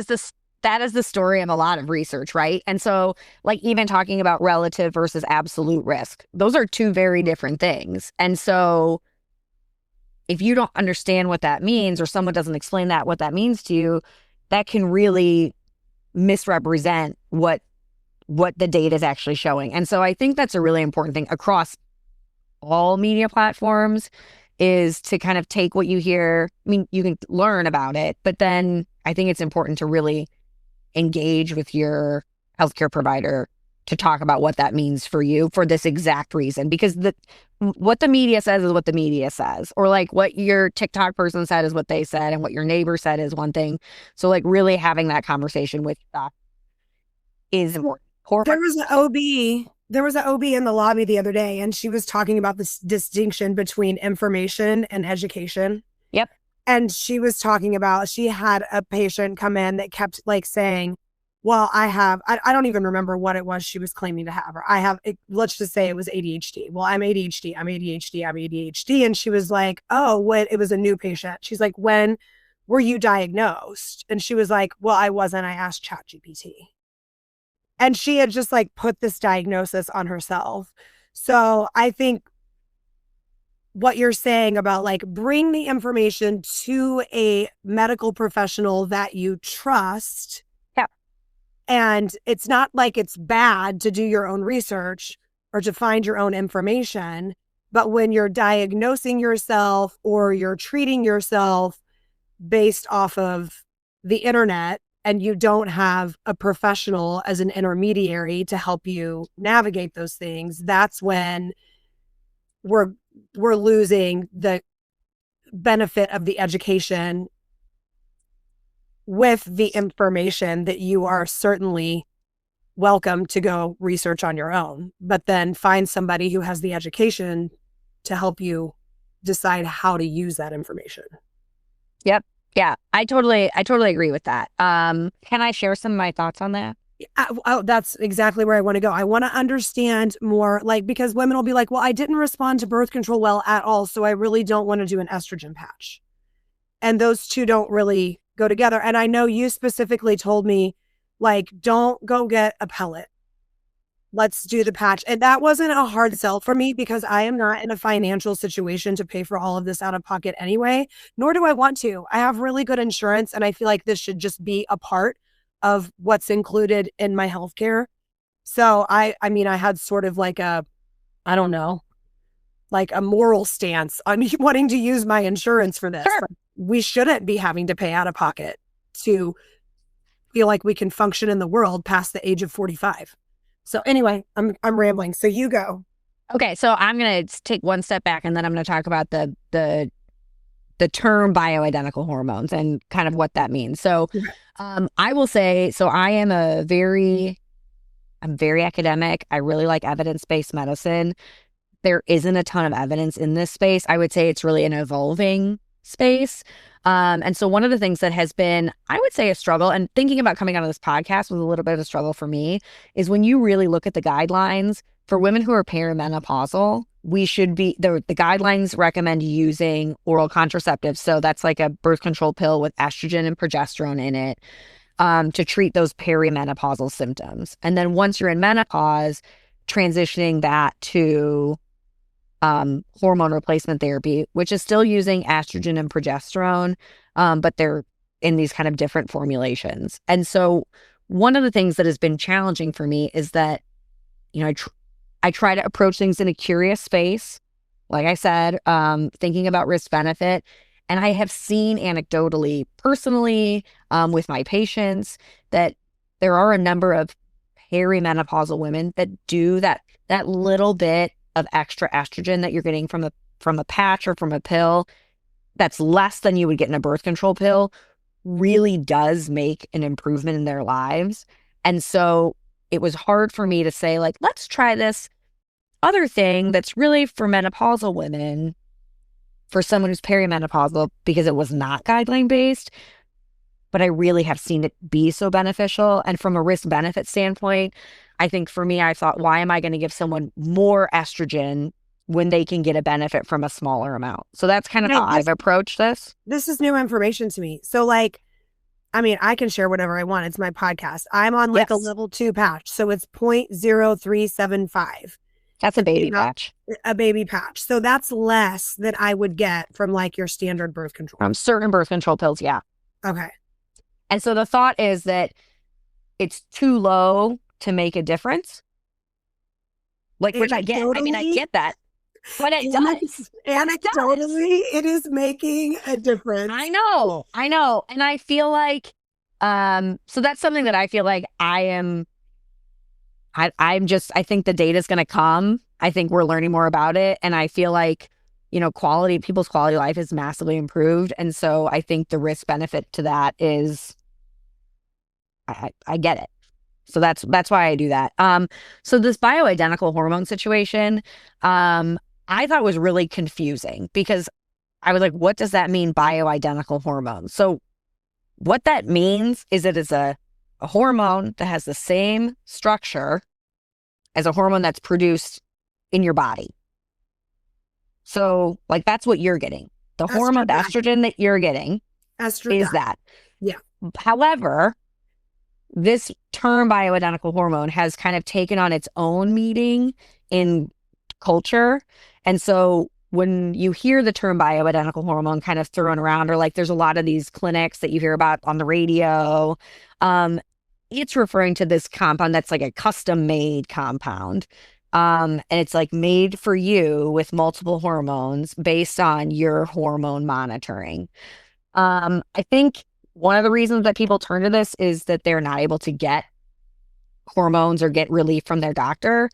is the story of a lot of research, right? And so, like, even talking about relative versus absolute risk, those are two very different things. And so, if you don't understand what that means, or someone doesn't explain what that means to you, that can really misrepresent what the data is actually showing. And so I think that's a really important thing across all media platforms, is to kind of take what you hear. I mean, you can learn about it, but then I think it's important to really engage with your healthcare provider to talk about what that means for you for this exact reason. Because what the media says is what the media says, or like what your TikTok person said is what they said, and what your neighbor said is one thing. So like really having that conversation with doc is important. There was an OB in the lobby the other day, and she was talking about this distinction between information and education. Yep. And she was talking about, she had a patient come in that kept like saying, well, I don't even remember what it was she was claiming to have, or let's just say it was ADHD. Well, I'm ADHD. And she was like, oh, it was a new patient. She's like, when were you diagnosed? And she was like, well, I wasn't. I asked ChatGPT. And she had just like put this diagnosis on herself. So I think what you're saying about like bring the information to a medical professional that you trust. Yeah. And it's not like it's bad to do your own research or to find your own information. But when you're diagnosing yourself or you're treating yourself based off of the internet, and you don't have a professional as an intermediary to help you navigate those things, that's when we're losing the benefit of the education with the information that you are certainly welcome to go research on your own, but then find somebody who has the education to help you decide how to use that information. Yep. Yeah, I totally agree with that. Can I share some of my thoughts on that? That's exactly where I want to go. I want to understand more, like, because women will be like, well, I didn't respond to birth control well at all, so I really don't want to do an estrogen patch. And those two don't really go together. And I know you specifically told me, like, don't go get a pellet. Let's do the patch. And that wasn't a hard sell for me, because I am not in a financial situation to pay for all of this out of pocket anyway, nor do I want to. I have really good insurance, and I feel like this should just be a part of what's included in my healthcare. So I mean, I had sort of like I don't know, like a moral stance on wanting to use my insurance for this. Sure. Like, we shouldn't be having to pay out of pocket to feel like we can function in the world past the age of 45. So anyway, I'm rambling. So you go. Okay, so I'm going to take one step back, and then I'm going to talk about the term bioidentical hormones and kind of what that means. So I will say, so I'm very academic. I really like evidence-based medicine. There isn't a ton of evidence in this space. I would say it's really an evolving space. And so one of the things that has been, I would say, a struggle, and thinking about coming out of this podcast was a little bit of a struggle for me, is when you really look at the guidelines for women who are perimenopausal, the guidelines recommend using oral contraceptives. So that's like a birth control pill with estrogen and progesterone in it, to treat those perimenopausal symptoms. And then once you're in menopause, transitioning that to hormone replacement therapy, which is still using estrogen and progesterone, but they're in these kind of different formulations. And so one of the things that has been challenging for me is that, I try to approach things in a curious space, like I said, thinking about risk benefit. And I have seen anecdotally, personally, with my patients, that there are a number of perimenopausal women that do that little bit of extra estrogen that you're getting from a patch or from a pill, that's less than you would get in a birth control pill, really does make an improvement in their lives. And so it was hard for me to say, like, let's try this other thing that's really for menopausal women, for someone who's perimenopausal, because it was not guideline based. but I really have seen it be so beneficial. And from a risk benefit standpoint, I think for me, I thought, why am I going to give someone more estrogen when they can get a benefit from a smaller amount? So that's kind of how I've approached this. This is new information to me. So like, I mean, I can share whatever I want. It's my podcast. I'm on like a level 2 patch. So it's 0.0375. That's a baby patch. A baby patch. So that's less than I would get from like your standard birth control. From certain birth control pills, yeah. Okay. And so the thought is that it's too low to make a difference. Like, which I get. I mean, I get that. But it does. Anecdotally, it is making a difference. I know. And I feel like, so that's something that I feel like I'm just, I think the data is going to come. I think we're learning more about it. And I feel like, you know, people's quality of life is massively improved. And so I think the risk benefit to that is, I get it. So that's why I do that. So this bioidentical hormone situation, I thought was really confusing because I was like, what does that mean, bioidentical hormone? So what that means is it is a hormone that has the same structure as a hormone that's produced in your body. So like, that's what you're getting. The hormone, estrogen that you're getting is that. Yeah. However, this term bioidentical hormone has kind of taken on its own meaning in culture. And so when you hear the term bioidentical hormone kind of thrown around, or like there's a lot of these clinics that you hear about on the radio, it's referring to this compound that's like a custom made compound. And it's like made for you with multiple hormones based on your hormone monitoring. I think one of the reasons that people turn to this is that they're not able to get hormones or get relief from their doctor.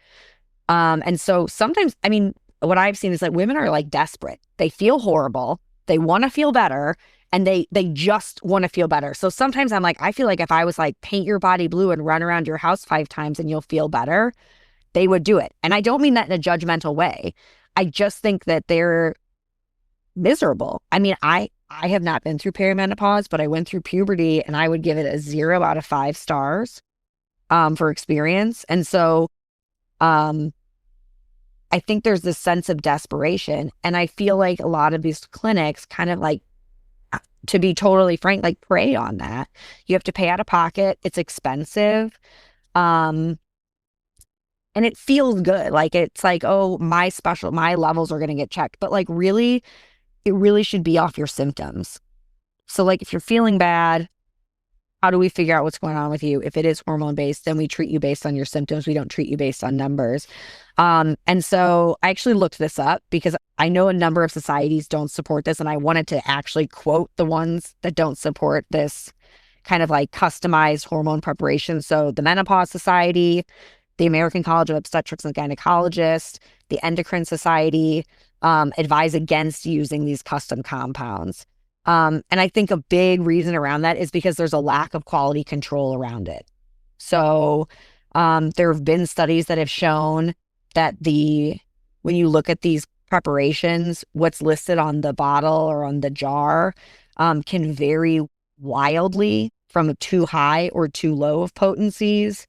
And so sometimes, I mean, what I've seen is that women are like desperate. They feel horrible. They want to feel better, and they just want to feel better. So sometimes I'm like, I feel like if I was like, paint your body blue and run around your house 5 times and you'll feel better, they would do it. And I don't mean that in a judgmental way. I just think that they're miserable. I mean, I have not been through perimenopause, but I went through puberty, and I would give it a 0 out of 5 stars for experience. And so I think there's this sense of desperation. And I feel like a lot of these clinics kind of like, to be totally frank, like prey on that. You have to pay out of pocket. It's expensive. And it feels good. Like, it's like, oh, my levels are going to get checked. But like, really, it really should be off your symptoms. So like, if you're feeling bad, how do we figure out what's going on with you? If it is hormone based, then we treat you based on your symptoms. We don't treat you based on numbers. And so I actually looked this up because I know a number of societies don't support this. And I wanted to actually quote the ones that don't support this kind of like customized hormone preparation. So the Menopause Society, the American College of Obstetrics and Gynecologists, the Endocrine Society advise against using these custom compounds. And I think a big reason around that is because there's a lack of quality control around it. So there have been studies that have shown that when you look at these preparations, what's listed on the bottle or on the jar can vary wildly from too high or too low of potencies.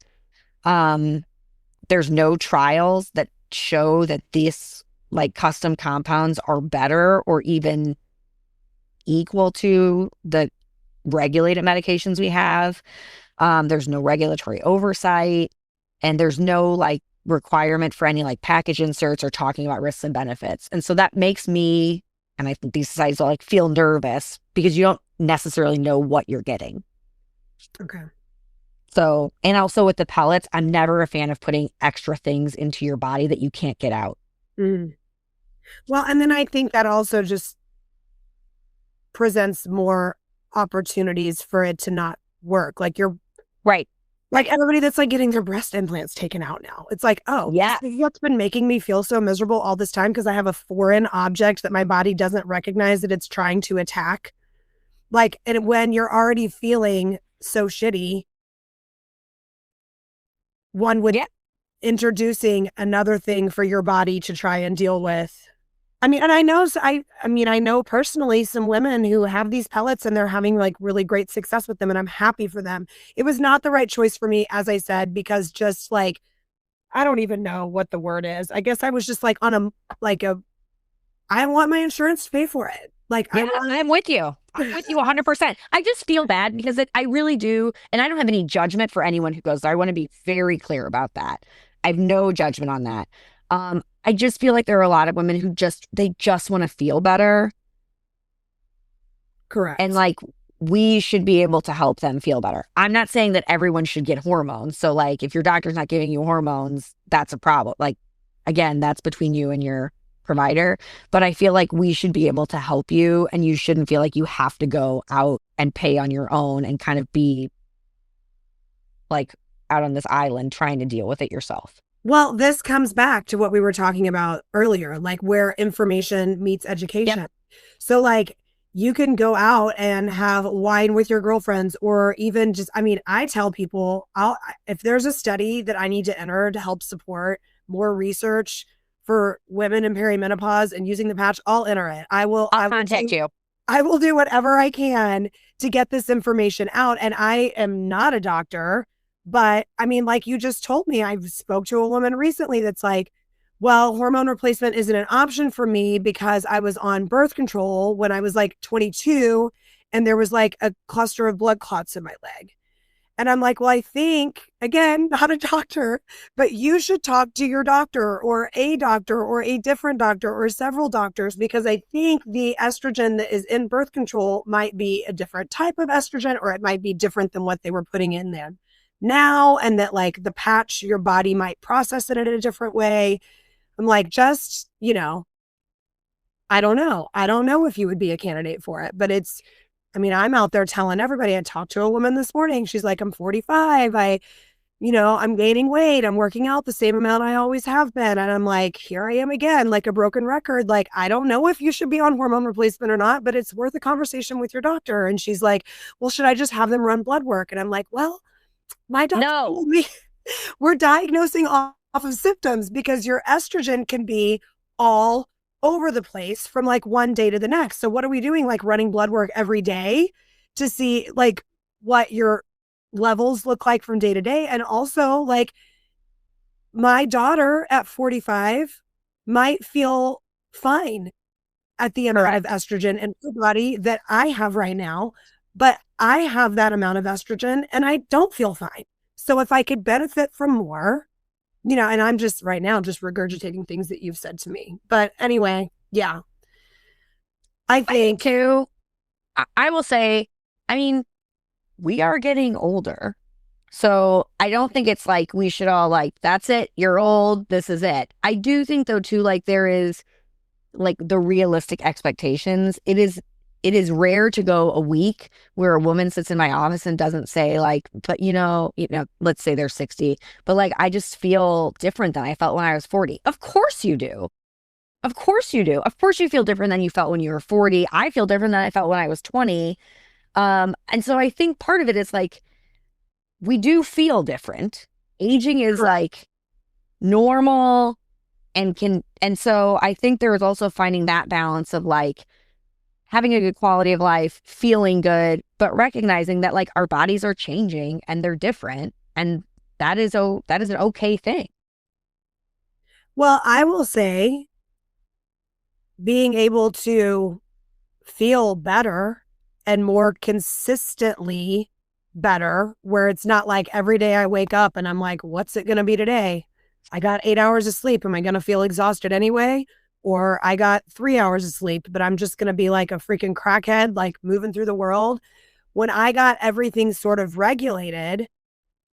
There's no trials that show that these like custom compounds are better or even equal to the regulated medications we have. There's no regulatory oversight, and there's no like requirement for any like package inserts or talking about risks and benefits. And so that makes me, and I think these societies will like feel nervous because you don't necessarily know what you're getting. Okay. So, and also with the pellets, I'm never a fan of putting extra things into your body that you can't get out. Mm. Well, and then I think that also just presents more opportunities for it to not work. Like you're right. Like everybody that's like getting their breast implants taken out now. It's like, oh, yeah, what's been making me feel so miserable all this time because I have a foreign object that my body doesn't recognize that it's trying to attack. Like, and when you're already feeling so shitty, one would introducing another thing for your body to try and deal with I mean, and I know, I mean, I know personally some women who have these pellets and they're having like really great success with them, and I'm happy for them. It was not the right choice for me, as I said, because just like, I don't even know what the word is. I guess I was just like on like a, I want my insurance to pay for it. Like, I Yeah, want, I'm with you. I'm with you 100%. I just feel bad because I really do. And I don't have any judgment for anyone who goes there. I want to be very clear about that. I have no judgment on that. I just feel like there are a lot of women who they just want to feel better. And correct. like, we should be able to help them feel better. I'm not saying that everyone should get hormones. So, like, if your doctor's not giving you hormones, that's a problem. Like, again, that's between you and your provider. But I feel like we should be able to help you, and you shouldn't feel like you have to go out and pay on your own and kind of be like out on this island trying to deal with it yourself. Well, this comes back to what we were talking about earlier, like where information meets Yep. education. So, like, you can go out and have wine with your girlfriends, or even just, I mean, I tell people, if there's a study that I need to enter to help support more research for women in perimenopause and using the patch, I'll enter it. I'll contact you. I will do whatever I can to get this information out. And I am not a doctor, but I mean, like you just told me, I spoke to a woman recently that's like, well, hormone replacement isn't an option for me because I was on birth control when I was like 22 and there was like a cluster of blood clots in my leg. And I'm like, well, I think, again, not a doctor, but you should talk to your doctor or a different doctor or several doctors, because I think the estrogen that is in birth control might be a different type of estrogen, or it might be different than what they were putting in there now. And that like the patch, your body might process it in a different way. I'm like, just, I don't know. I don't know if you would be a candidate for it, but I mean, I'm out there telling everybody. I talked to a woman this morning. She's like, I'm 45. I'm gaining weight. I'm working out the same amount I always have been. And I'm like, here I am again, like a broken record. Like, I don't know if you should be on hormone replacement or not, but it's worth a conversation with your doctor. And she's like, well, should I just have them run blood work? And I'm like, well, my doctor No. told me we're diagnosing off of symptoms, because your estrogen can be all over the place from like one day to the next. So what are we doing? Like running blood work every day to see like what your levels look like from day to day. And also, like, my daughter at 45 might feel fine at the amount of estrogen in her body that I have right now, but I have that amount of estrogen and I don't feel fine. So if I could benefit from more, and I'm just right now just regurgitating things that you've said to me. But anyway, yeah, I think Too, I will say, I mean, we are getting older. So I don't think it's like we should all like, that's it, you're old, this is it. I do think though too, like there is like the realistic expectations. It is rare to go a week where a woman sits in my office and doesn't say like, but let's say they're 60, but like I just feel different than I felt when I was 40. Of course you do. Of course you do. Of course you feel different than you felt when you were 40. I feel different than I felt when I was 20. And so I think part of it is like we do feel different. Aging is like normal and so I think there is also finding that balance of like having a good quality of life, feeling good, but recognizing that like our bodies are changing and they're different, and that is an okay thing. well, I will say being able to feel better and more consistently better, where it's not like every day I wake up and I'm like, what's it going to be today? I got 8 hours of sleep. Am I going to feel exhausted anyway? Or I got 3 hours of sleep, but I'm just going to be like a freaking crackhead, like moving through the world. When I got everything sort of regulated,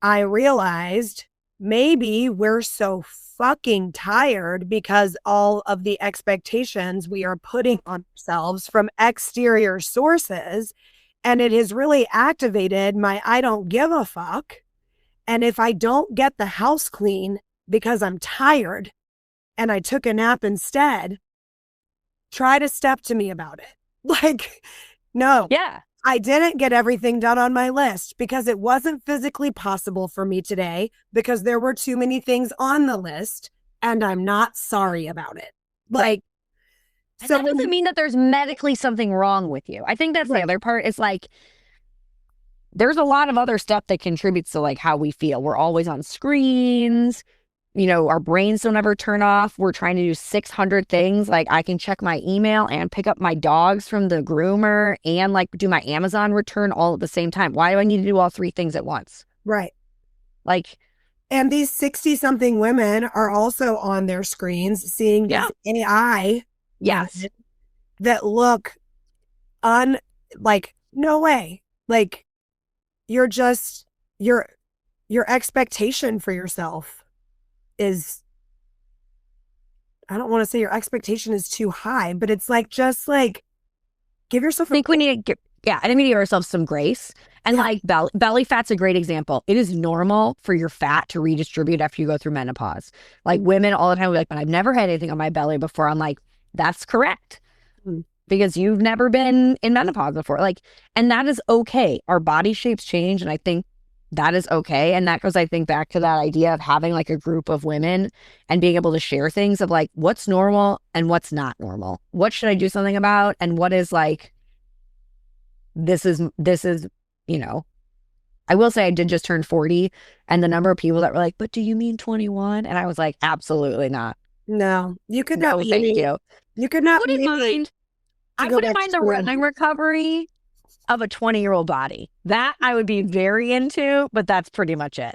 I realized maybe we're so fucking tired because all of the expectations we are putting on ourselves from exterior sources. And it has really activated my I don't give a fuck. And if I don't get the house clean because I'm tired and I took a nap instead, try to step to me about it. Like, no, Yeah. I didn't get everything done on my list because it wasn't physically possible for me today because there were too many things on the list, and I'm not sorry about it. Like, And that doesn't mean that there's medically something wrong with you. I think that's the other part. Is like, there's a lot of other stuff that contributes to like how we feel. We're always on screens. You know, our brains don't ever turn off. We're trying to do 600 things. Like, I can check my email and pick up my dogs from the groomer and like do my Amazon return all at the same time. Why do I need to do all three things at once? Right. Like, and these 60-something women are also on their screens seeing this AI that look like, no way. Like, you're just, your expectation for yourself is, I don't want to say your expectation is too high, but it's like, just like, give yourself I think we need to I think we need to give ourselves some grace. And like belly fat's a great example. It is normal for your fat to redistribute after you go through menopause. Like, women all the time will be like, but I've never had anything on my belly before. I'm like, that's correct. Because you've never been in menopause before. Like, and that is okay. Our body shapes change. And I think that is okay. And that goes, I think, back to that idea of having like a group of women and being able to share things of like, what's normal and what's not normal. What should I do something about? And what is like, this is, you know, I will say I did just turn 40, and the number of people that were like, but do you mean 21? And I was like, absolutely not. No, you could not. Thank you. You could not. I wouldn't mind the running recovery of a 20-year-old body. That I would be very into, but that's pretty much it.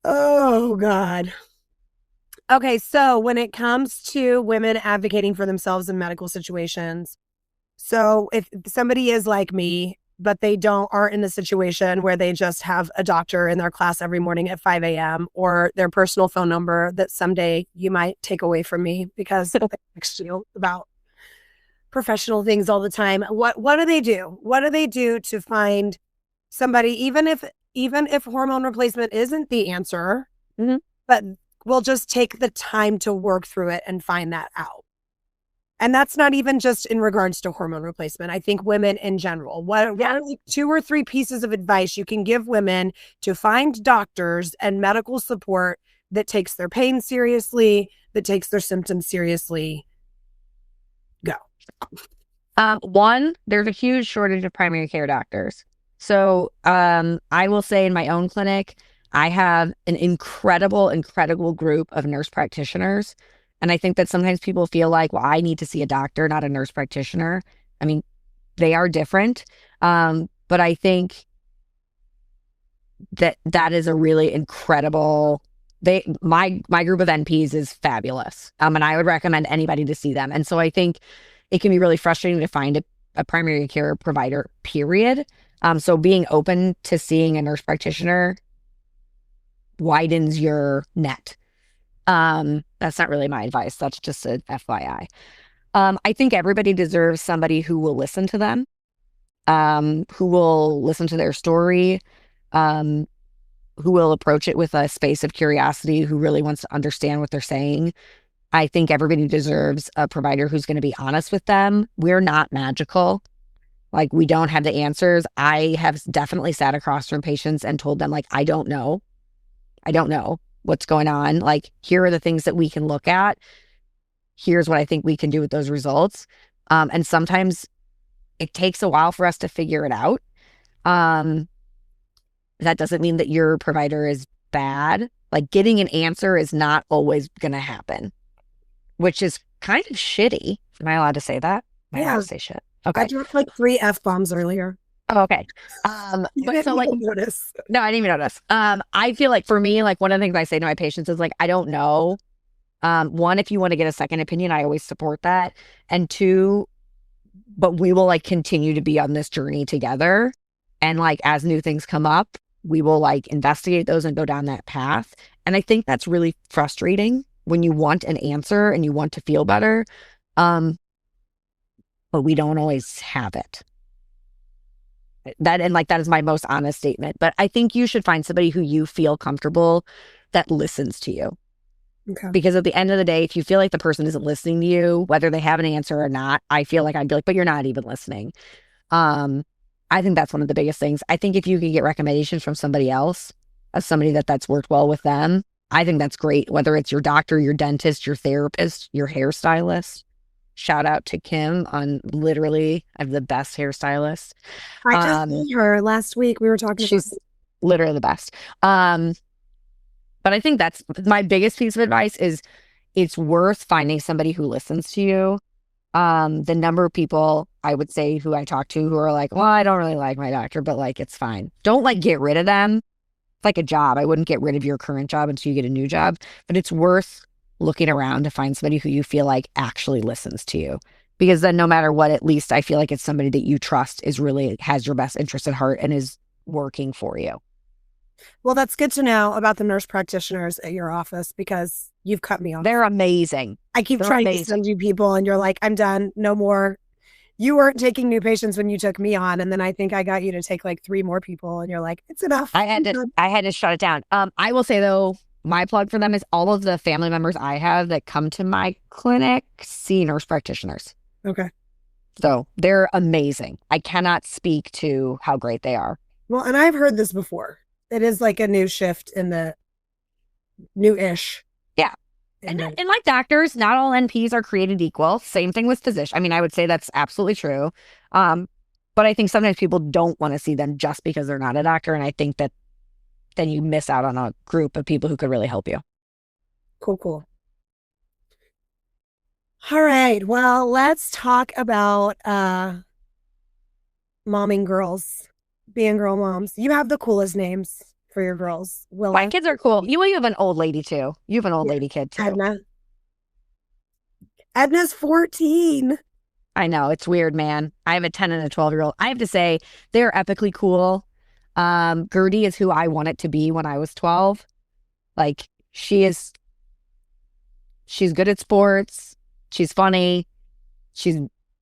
Oh, God. Okay, so when it comes to women advocating for themselves in medical situations, so if somebody is like me, but they aren't in a situation where they just have a doctor in their class every morning at 5 a.m. or their personal phone number that someday you might take away from me because they text you about professional things all the time. What do they do? What do they do to find somebody, even if hormone replacement isn't the answer, but we'll just take the time to work through it and find that out? And that's not even just in regards to hormone replacement. I think women in general. What are like 2 or 3 pieces of advice you can give women to find doctors and medical support that takes their pain seriously, that takes their symptoms seriously? Go. One, there's a huge shortage of primary care doctors. So I will say in my own clinic, I have an incredible group of nurse practitioners. And I think that sometimes people feel like, well, I need to see a doctor, not a nurse practitioner. I mean, they are different. But I think that is a really incredible, my group of NPs is fabulous. And I would recommend anybody to see them. And so I think it can be really frustrating to find a primary care provider, period. So being open to seeing a nurse practitioner widens your net. That's not really my advice. That's just an FYI. I think everybody deserves somebody who will listen to them, who will listen to their story, who will approach it with a space of curiosity, who really wants to understand what they're saying. I think everybody deserves a provider who's going to be honest with them. We're not magical. Like, we don't have the answers. I have definitely sat across from patients and told them, like, I don't know what's going on. Like, here are the things that we can look at. Here's what I think we can do with those results. And sometimes it takes a while for us to figure it out. That doesn't mean that your provider is bad. Like, getting an answer is not always going to happen, which is kind of shitty. Am I allowed to say that? Am I allowed to say shit? Okay. I dropped like 3 F-bombs earlier. Oh, okay. You but didn't so like, even notice. No, I didn't even notice. I feel like for me, like, one of the things I say to my patients is like, I don't know. One, if you want to get a second opinion, I always support that. And 2, but we will like continue to be on this journey together. And like, as new things come up, we will like investigate those and go down that path. And I think that's really frustrating when you want an answer and you want to feel better. But we don't always have it. That is my most honest statement. But I think you should find somebody who you feel comfortable that listens to you. Okay. Because at the end of the day, if you feel like the person isn't listening to you, whether they have an answer or not, I feel like I'd be like, but you're not even listening. I think that's one of the biggest things. I think if you can get recommendations from somebody else, as somebody that's worked well with them, I think that's great. Whether it's your doctor, your dentist, your therapist, your hairstylist, Shout out to Kim on literally, I have the best hairstylist. I just Um, met her last week. We were talking about she's literally the best. But I think that's my biggest piece of advice is it's worth finding somebody who listens to you. The number of people I would say who I talk to who are like, well, I don't really like my doctor, but like, it's fine. Don't like get rid of them. It's like a job. I wouldn't get rid of your current job until you get a new job, but it's worth looking around to find somebody who you feel like actually listens to you. Because then no matter what, at least I feel like it's somebody that you trust is really has your best interest at heart and is working for you. Well, that's good to know about the nurse practitioners at your office because you've cut me off. They're amazing. I keep trying to send you people and you're like, I'm done. No more. You weren't taking new patients when you took me on. And then I think I got you to take like 3 more people and you're like, it's enough. I had to shut it down. I will say though, my plug for them is all of the family members I have that come to my clinic see nurse practitioners. Okay. So they're amazing. I cannot speak to how great they are. Well, and I've heard this before. It is like a new shift in the new-ish. Yeah. And like doctors, not all NPs are created equal. Same thing with physicians. I mean, I would say that's absolutely true. But I think sometimes people don't want to see them just because they're not a doctor. And I think that then you miss out on a group of people who could really help you. Cool. All right. Well, let's talk about momming girls, being girl moms. You have the coolest names for your girls. Willa. My kids are cool. You have an old lady too. You have an old lady kid too. Edna's 14. I know. It's weird, man. I have a 10 and a 12-year-old. I have to say, they're epically cool. Gertie is who I wanted to be when I was 12. Like, she's good at sports. She's funny. She's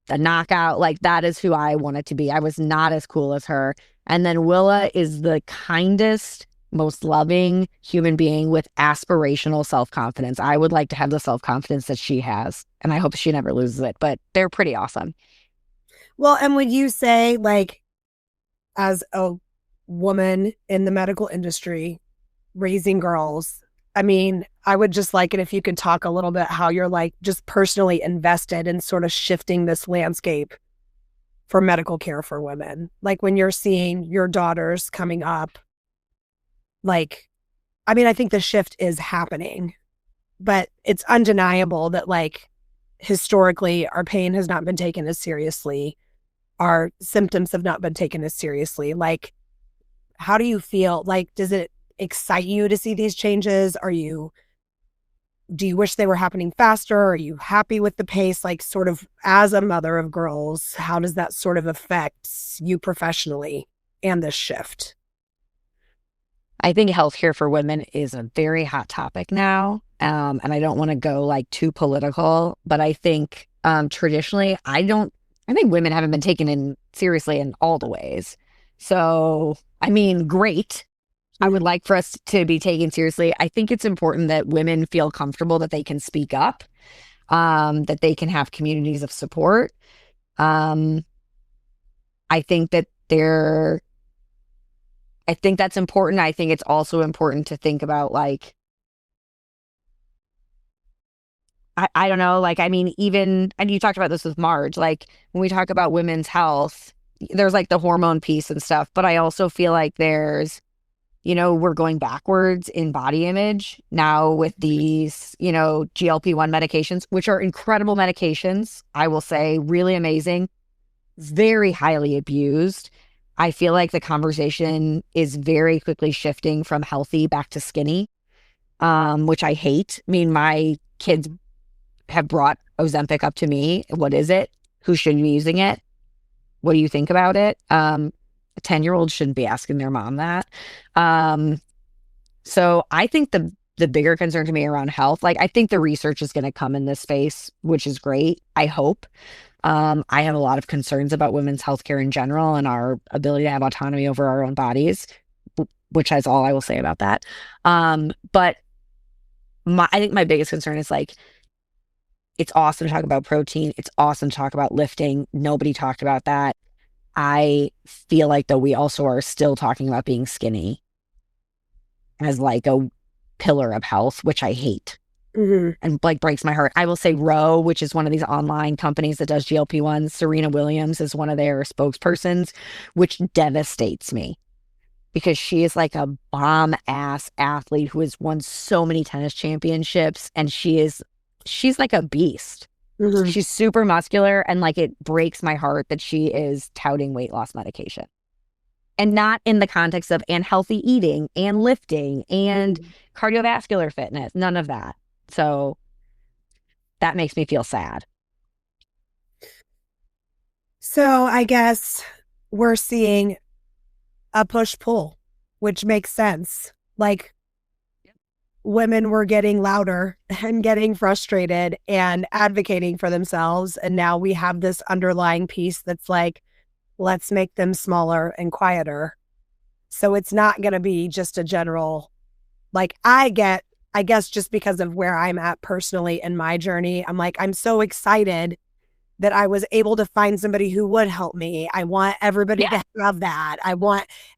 a knockout. Like, that is who I wanted to be. I was not as cool as her. And then Willa is the kindest, most loving human being with aspirational self-confidence. I would like to have the self-confidence that she has. And I hope she never loses it. But they're pretty awesome. Well, and would you say, like, as a woman in the medical industry, raising girls, I mean, I would just like it if you could talk a little bit how you're like just personally invested in sort of shifting this landscape for medical care for women. Like when you're seeing your daughters coming up, like, I mean, I think the shift is happening, but it's undeniable that like historically our pain has not been taken as seriously. Our symptoms have not been taken as seriously. Like, how do you feel? Like, does it excite you to see these changes? Do you wish they were happening faster? Are you happy with the pace? Like, sort of as a mother of girls, how does that sort of affect you professionally and this shift? I think healthcare for women is a very hot topic now. And I don't want to go like too political, but I think traditionally, I think women haven't been taken in seriously in all the ways. So, I mean, great. I would like for us to be taken seriously. I think it's important that women feel comfortable that they can speak up, that they can have communities of support. I think that's important. I think it's also important to think about like, I don't know, like, I mean, even, and you talked about this with Marge, like when we talk about women's health, there's like the hormone piece and stuff, but I also feel like there's, we're going backwards in body image now with these, GLP-1 medications, which are incredible medications. I will say really amazing, very highly abused. I feel like the conversation is very quickly shifting from healthy back to skinny, which I hate. I mean, my kids have brought Ozempic up to me. What is it? Who should be using it? What do you think about it? A 10-year-old shouldn't be asking their mom that. So I think the bigger concern to me around health, like I think the research is going to come in this space, which is great. I hope. I have a lot of concerns about women's healthcare in general and our ability to have autonomy over our own bodies, which is all I will say about that. But I think my biggest concern is like, it's awesome to talk about protein. It's awesome to talk about lifting. Nobody talked about that. I feel like though we also are still talking about being skinny as like a pillar of health, which I hate. Hmm. and like breaks my heart. I will say Roe, which is one of these online companies that does GLP-1s. Serena Williams is one of their spokespersons, which devastates me because she is like a bomb ass athlete who has won so many tennis championships, and she's like a beast. Hmm. She's super muscular, and like it breaks my heart that she is touting weight loss medication. And not in the context of and healthy eating and lifting and cardiovascular fitness, none of that. So that makes me feel sad. So I guess we're seeing a push-pull, which makes sense. Like women were getting louder and getting frustrated and advocating for themselves. And now we have this underlying piece that's like, let's make them smaller and quieter. So it's not going to be just a general, like, I guess just because of where I'm at personally in my journey, I'm like, I'm so excited that I was able to find somebody who would help me. I want everybody Yeah. to have that.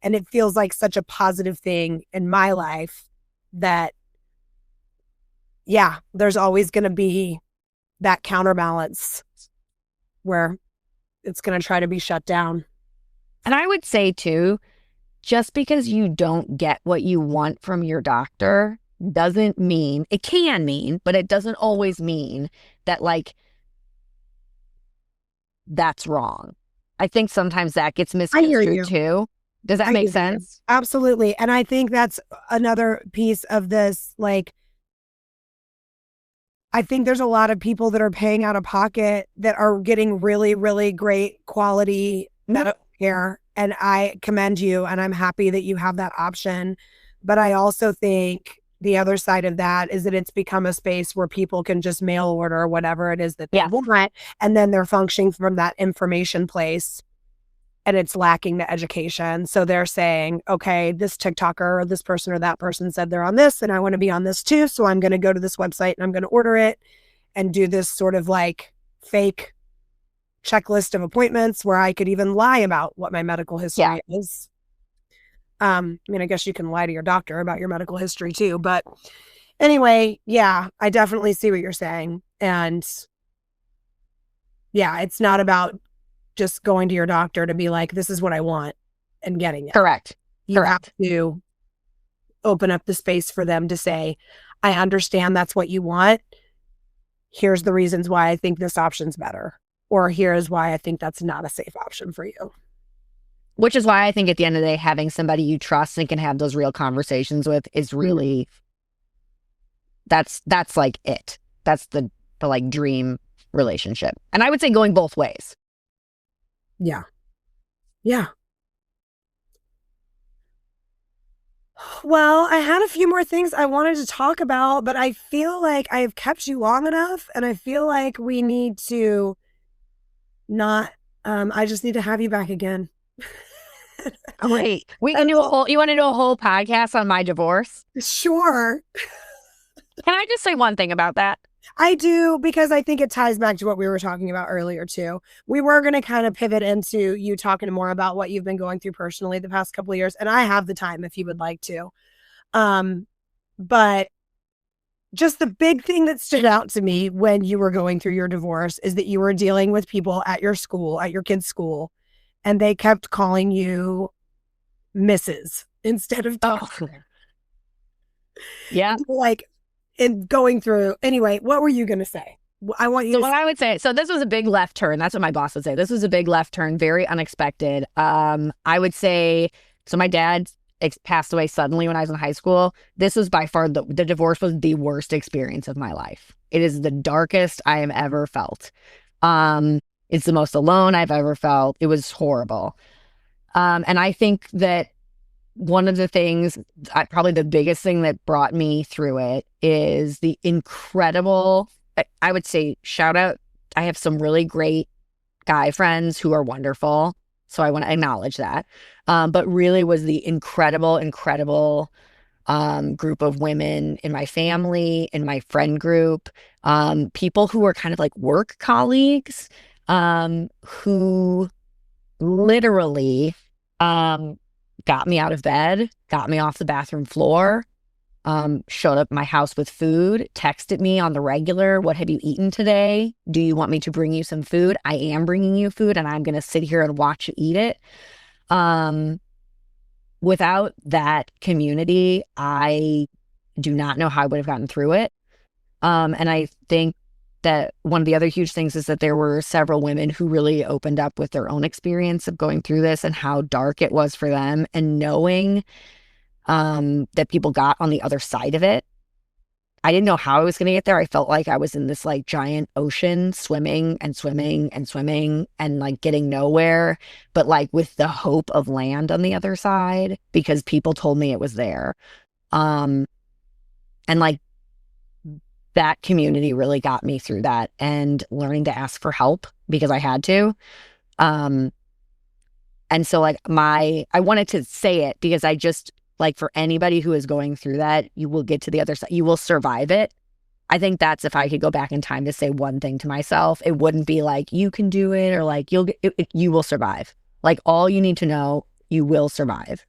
And it feels like such a positive thing in my life that, yeah, there's always going to be that counterbalance where it's going to try to be shut down. And I would say too, just because you don't get what you want from your doctor doesn't mean, it can mean, but it doesn't always mean that like that's wrong. I think sometimes that gets I hear misconstrued you. too. Does that I make hear you. sense? Absolutely. And I think that's another piece of this. Like, I think there's a lot of people that are paying out of pocket that are getting really, really great quality medical care. And I commend you, and I'm happy that you have that option. But I also think the other side of that is that it's become a space where people can just mail order whatever it is that they Yeah. want, and then they're functioning from that information place, and it's lacking the education. So they're saying, okay, this TikToker or this person or that person said they're on this, and I want to be on this too. So I'm going to go to this website and I'm going to order it and do this sort of like fake checklist of appointments where I could even lie about what my medical history is. I mean, I guess you can lie to your doctor about your medical history too. But anyway, yeah, I definitely see what you're saying. And yeah, it's not about just going to your doctor to be like, this is what I want and getting it. Correct. You have to open up the space for them to say, I understand that's what you want. Here's the reasons why I think this option's better. Or here's why I think that's not a safe option for you. Which is why I think at the end of the day, having somebody you trust and can have those real conversations with is really, that's like it. That's the like dream relationship. And I would say going both ways. Yeah. Yeah. Well, I had a few more things I wanted to talk about, but I feel like I've kept you long enough, and I feel like we need to not, I just need to have you back again. Wait, we can do you want to do a whole podcast on my divorce? Sure. Can I just say one thing about that? I do, because I think it ties back to what we were talking about earlier too. We were going to kind of pivot into you talking more about what you've been going through personally the past couple of years, and I have the time if you would like to. But just the big thing that stood out to me when you were going through your divorce is that you were dealing with people at your school, at your kids' school, and they kept calling you Mrs. instead of Yeah. like in going through. Anyway, what were you going to say? I want you So to what I would say, so this was a big left turn. That's what my boss would say. This was a big left turn, very unexpected. I would say, so my dad passed away suddenly when I was in high school. This was by far the divorce was the worst experience of my life. It is the darkest I have ever felt. It's the most alone I've ever felt. It was horrible. And I think that one of the things, probably the biggest thing that brought me through it is the incredible, I would say, shout out. I have some really great guy friends who are wonderful. So I want to acknowledge that. But really was the incredible group of women in my family, in my friend group, people who were kind of like work colleagues, who literally got me out of bed, got me off the bathroom floor, showed up at my house with food, texted me on the regular, what have you eaten today? Do you want me to bring you some food? I am bringing you food and I'm going to sit here and watch you eat it. Um, Without that community, I do not know how I would have gotten through it. And I think that one of the other huge things is that there were several women who really opened up with their own experience of going through this and how dark it was for them, and knowing that people got on the other side of it. I didn't know how I was going to get there. I felt like I was in this like giant ocean, swimming and swimming and swimming and like getting nowhere, but like with the hope of land on the other side because people told me it was there. Um, and like that community really got me through that, and learning to ask for help because I had to. Um, and so like I wanted to say it because I just like, for anybody who is going through that, you will get to the other side. You will survive it. I think that's, if I could go back in time to say one thing to myself, it wouldn't be like, you can do it, or like, you will survive. Like, all you need to know, you will survive.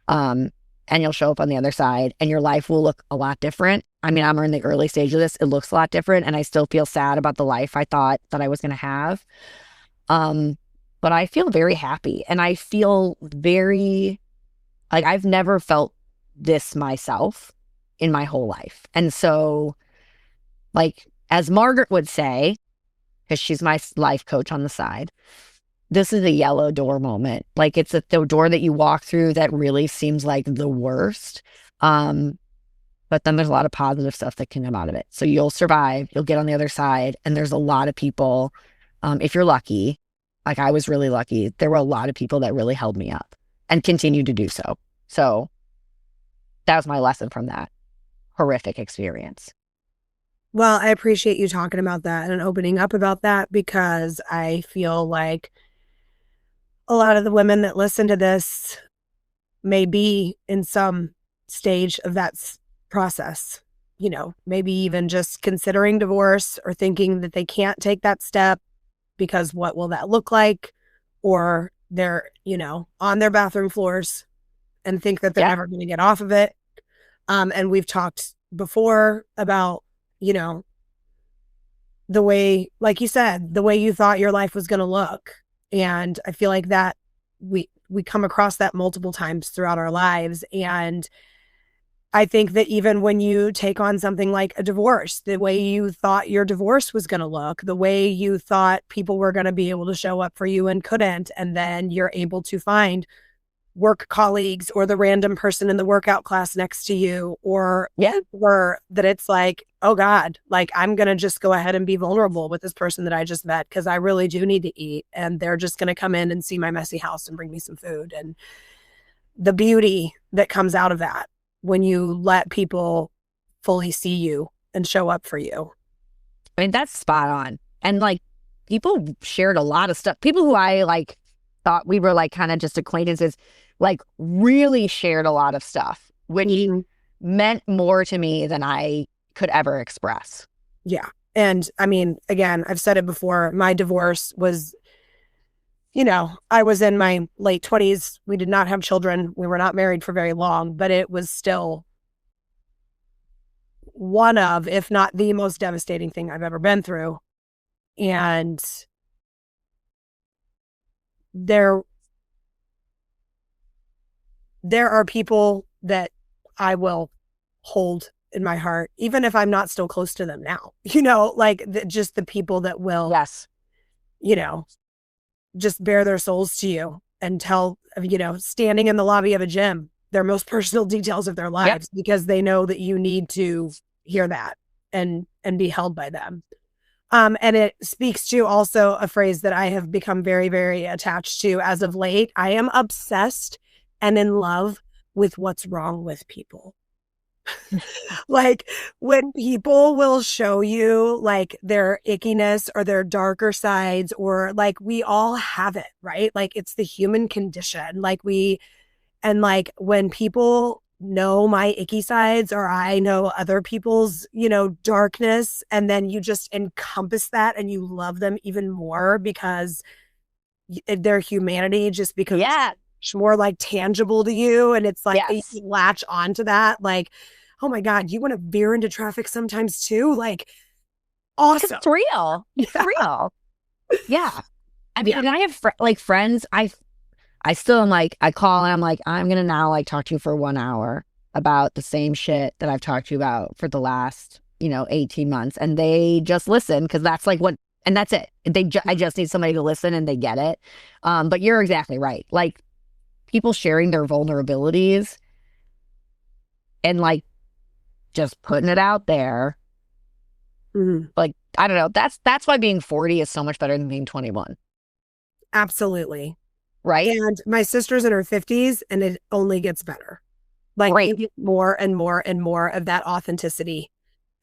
And you'll show up on the other side and your life will look a lot different. I mean, I'm in the early stage of this. It looks a lot different, and I still feel sad about the life I thought that I was going to have. But I feel very happy, and I feel very, like, I've never felt this myself in my whole life. And so, like, as Margaret would say, because she's my life coach on the side, this is a yellow door moment. Like, it's the door that you walk through that really seems like the worst. But then there's a lot of positive stuff that can come out of it. So you'll survive, you'll get on the other side. And there's a lot of people, if you're lucky, like I was really lucky, there were a lot of people that really held me up and continue to do so. So that was my lesson from that horrific experience. Well, I appreciate you talking about that and opening up about that, because I feel like a lot of the women that listen to this may be in some stage of that process, maybe even just considering divorce or thinking that they can't take that step because what will that look like? Or they're, on their bathroom floors and think that they're never going to get off of it. And we've talked before about, the way, like you said, the way you thought your life was going to look. And I feel like that we come across that multiple times throughout our lives. And I think that even when you take on something like a divorce, the way you thought your divorce was going to look, the way you thought people were going to be able to show up for you and couldn't, and then you're able to find work colleagues or the random person in the workout class next to you, or that it's like, oh God, like I'm going to just go ahead and be vulnerable with this person that I just met because I really do need to eat, and they're just going to come in and see my messy house and bring me some food. And the beauty that comes out of that when you let people fully see you and show up for you. I mean, that's spot on. And like, people shared a lot of stuff. People who I like thought we were like kind of just acquaintances, like really shared a lot of stuff, which meant more to me than I could ever express. Yeah. And I mean, again, I've said it before, my divorce was, I was in my late 20s. We did not have children. We were not married for very long, but it was still one of, if not the most devastating thing I've ever been through. And there are people that I will hold in my heart, even if I'm not still close to them now, like just the people that will, just bare their souls to you and tell, standing in the lobby of a gym, their most personal details of their lives, because they know that you need to hear that and be held by them. And it speaks to also a phrase that I have become very, very attached to as of late. I am obsessed and in love with what's wrong with people. Like when people will show you like their ickiness or their darker sides, or like we all have it, right? Like it's the human condition. And like when people know my icky sides, or I know other people's, darkness, and then you just encompass that and you love them even more because their humanity just becomes more like tangible to you. And it's like you latch onto that. Like oh my God, you want to veer into traffic sometimes too? Like, awesome. It's real. It's real. Yeah. I mean, and I have friends. I still am like, I call and I'm like, I'm going to now like talk to you for 1 hour about the same shit that I've talked to you about for the last, 18 months. And they just listen because that's like and that's it. I just need somebody to listen and they get it. But you're exactly right. Like people sharing their vulnerabilities and like just putting it out there. Mm-hmm. Like, I don't know. That's why being 40 is so much better than being 21. Absolutely. Right. And my sister's in her 50s and it only gets better. Like you get more and more and more of that authenticity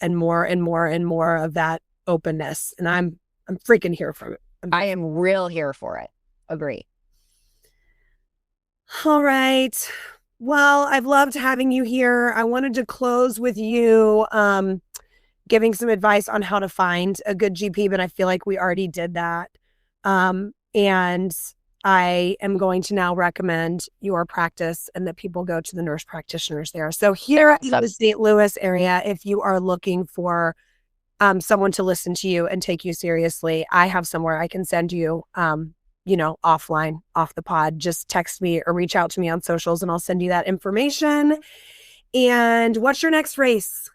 and more and more and more of that openness. And I'm freaking here for it. I am real here for it. Agree. All right. Well, I've loved having you here. I wanted to close with you giving some advice on how to find a good GP, but I feel like we already did that. And I am going to now recommend your practice and that people go to the nurse practitioners there. So here in the St. Louis area, if you are looking for someone to listen to you and take you seriously, I have somewhere I can send you, offline, off the pod. Just text me or reach out to me on socials and I'll send you that information. And what's your next race?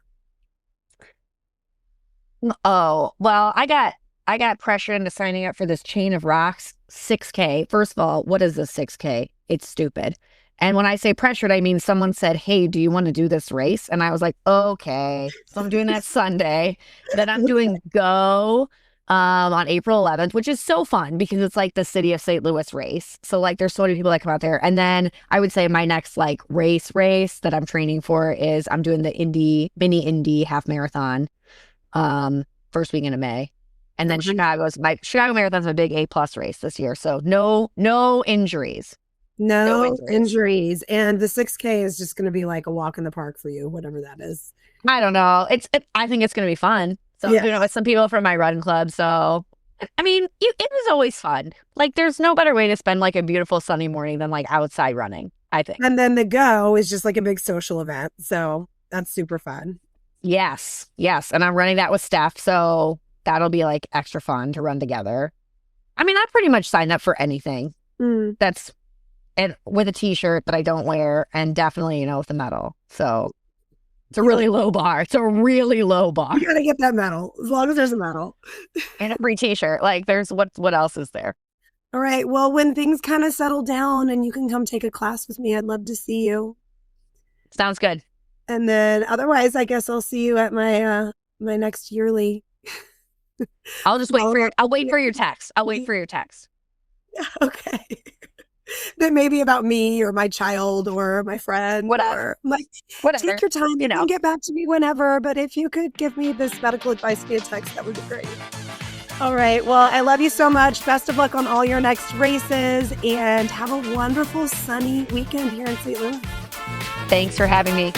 Oh, well, I got pressure into signing up for this Chain of Rocks 6K. First of all, what is a 6K? It's stupid. And when I say pressured, I mean someone said, hey, do you want to do this race? And I was like, okay. So I'm doing that Sunday. Then I'm doing Go on April 11th, which is so fun because it's like the city of St. Louis race. So like there's so many people that come out there. And then I would say my next like race that I'm training for is I'm doing the mini Indy half marathon first weekend of May. And then Chicago Marathon's a big A+ race this year. So no injuries. No injuries. And the 6K is just going to be like a walk in the park for you, whatever that is. I don't know. I think it's going to be fun. So, with some people from my run club. So, I mean, it is always fun. Like, there's no better way to spend like a beautiful sunny morning than like outside running, I think. And then the Go is just like a big social event. So that's super fun. Yes. And I'm running that with Steph. So that'll be like extra fun to run together. I mean, I pretty much signed up for anything that's and with a t-shirt that I don't wear and definitely, with a medal. So it's a really low bar. You gotta get that medal as long as there's a medal. And a free t-shirt. Like there's what else is there? All right. Well, when things kind of settle down and you can come take a class with me, I'd love to see you. Sounds good. And then otherwise, I guess I'll see you at my my next yearly. I'll just I'll wait for your text. Okay. That may be about me or my child or my friend. Whatever. Take your time. You can get back to me whenever. But if you could give me this medical advice via text, that would be great. All right. Well, I love you so much. Best of luck on all your next races and have a wonderful sunny weekend here in St. Louis. Thanks for having me.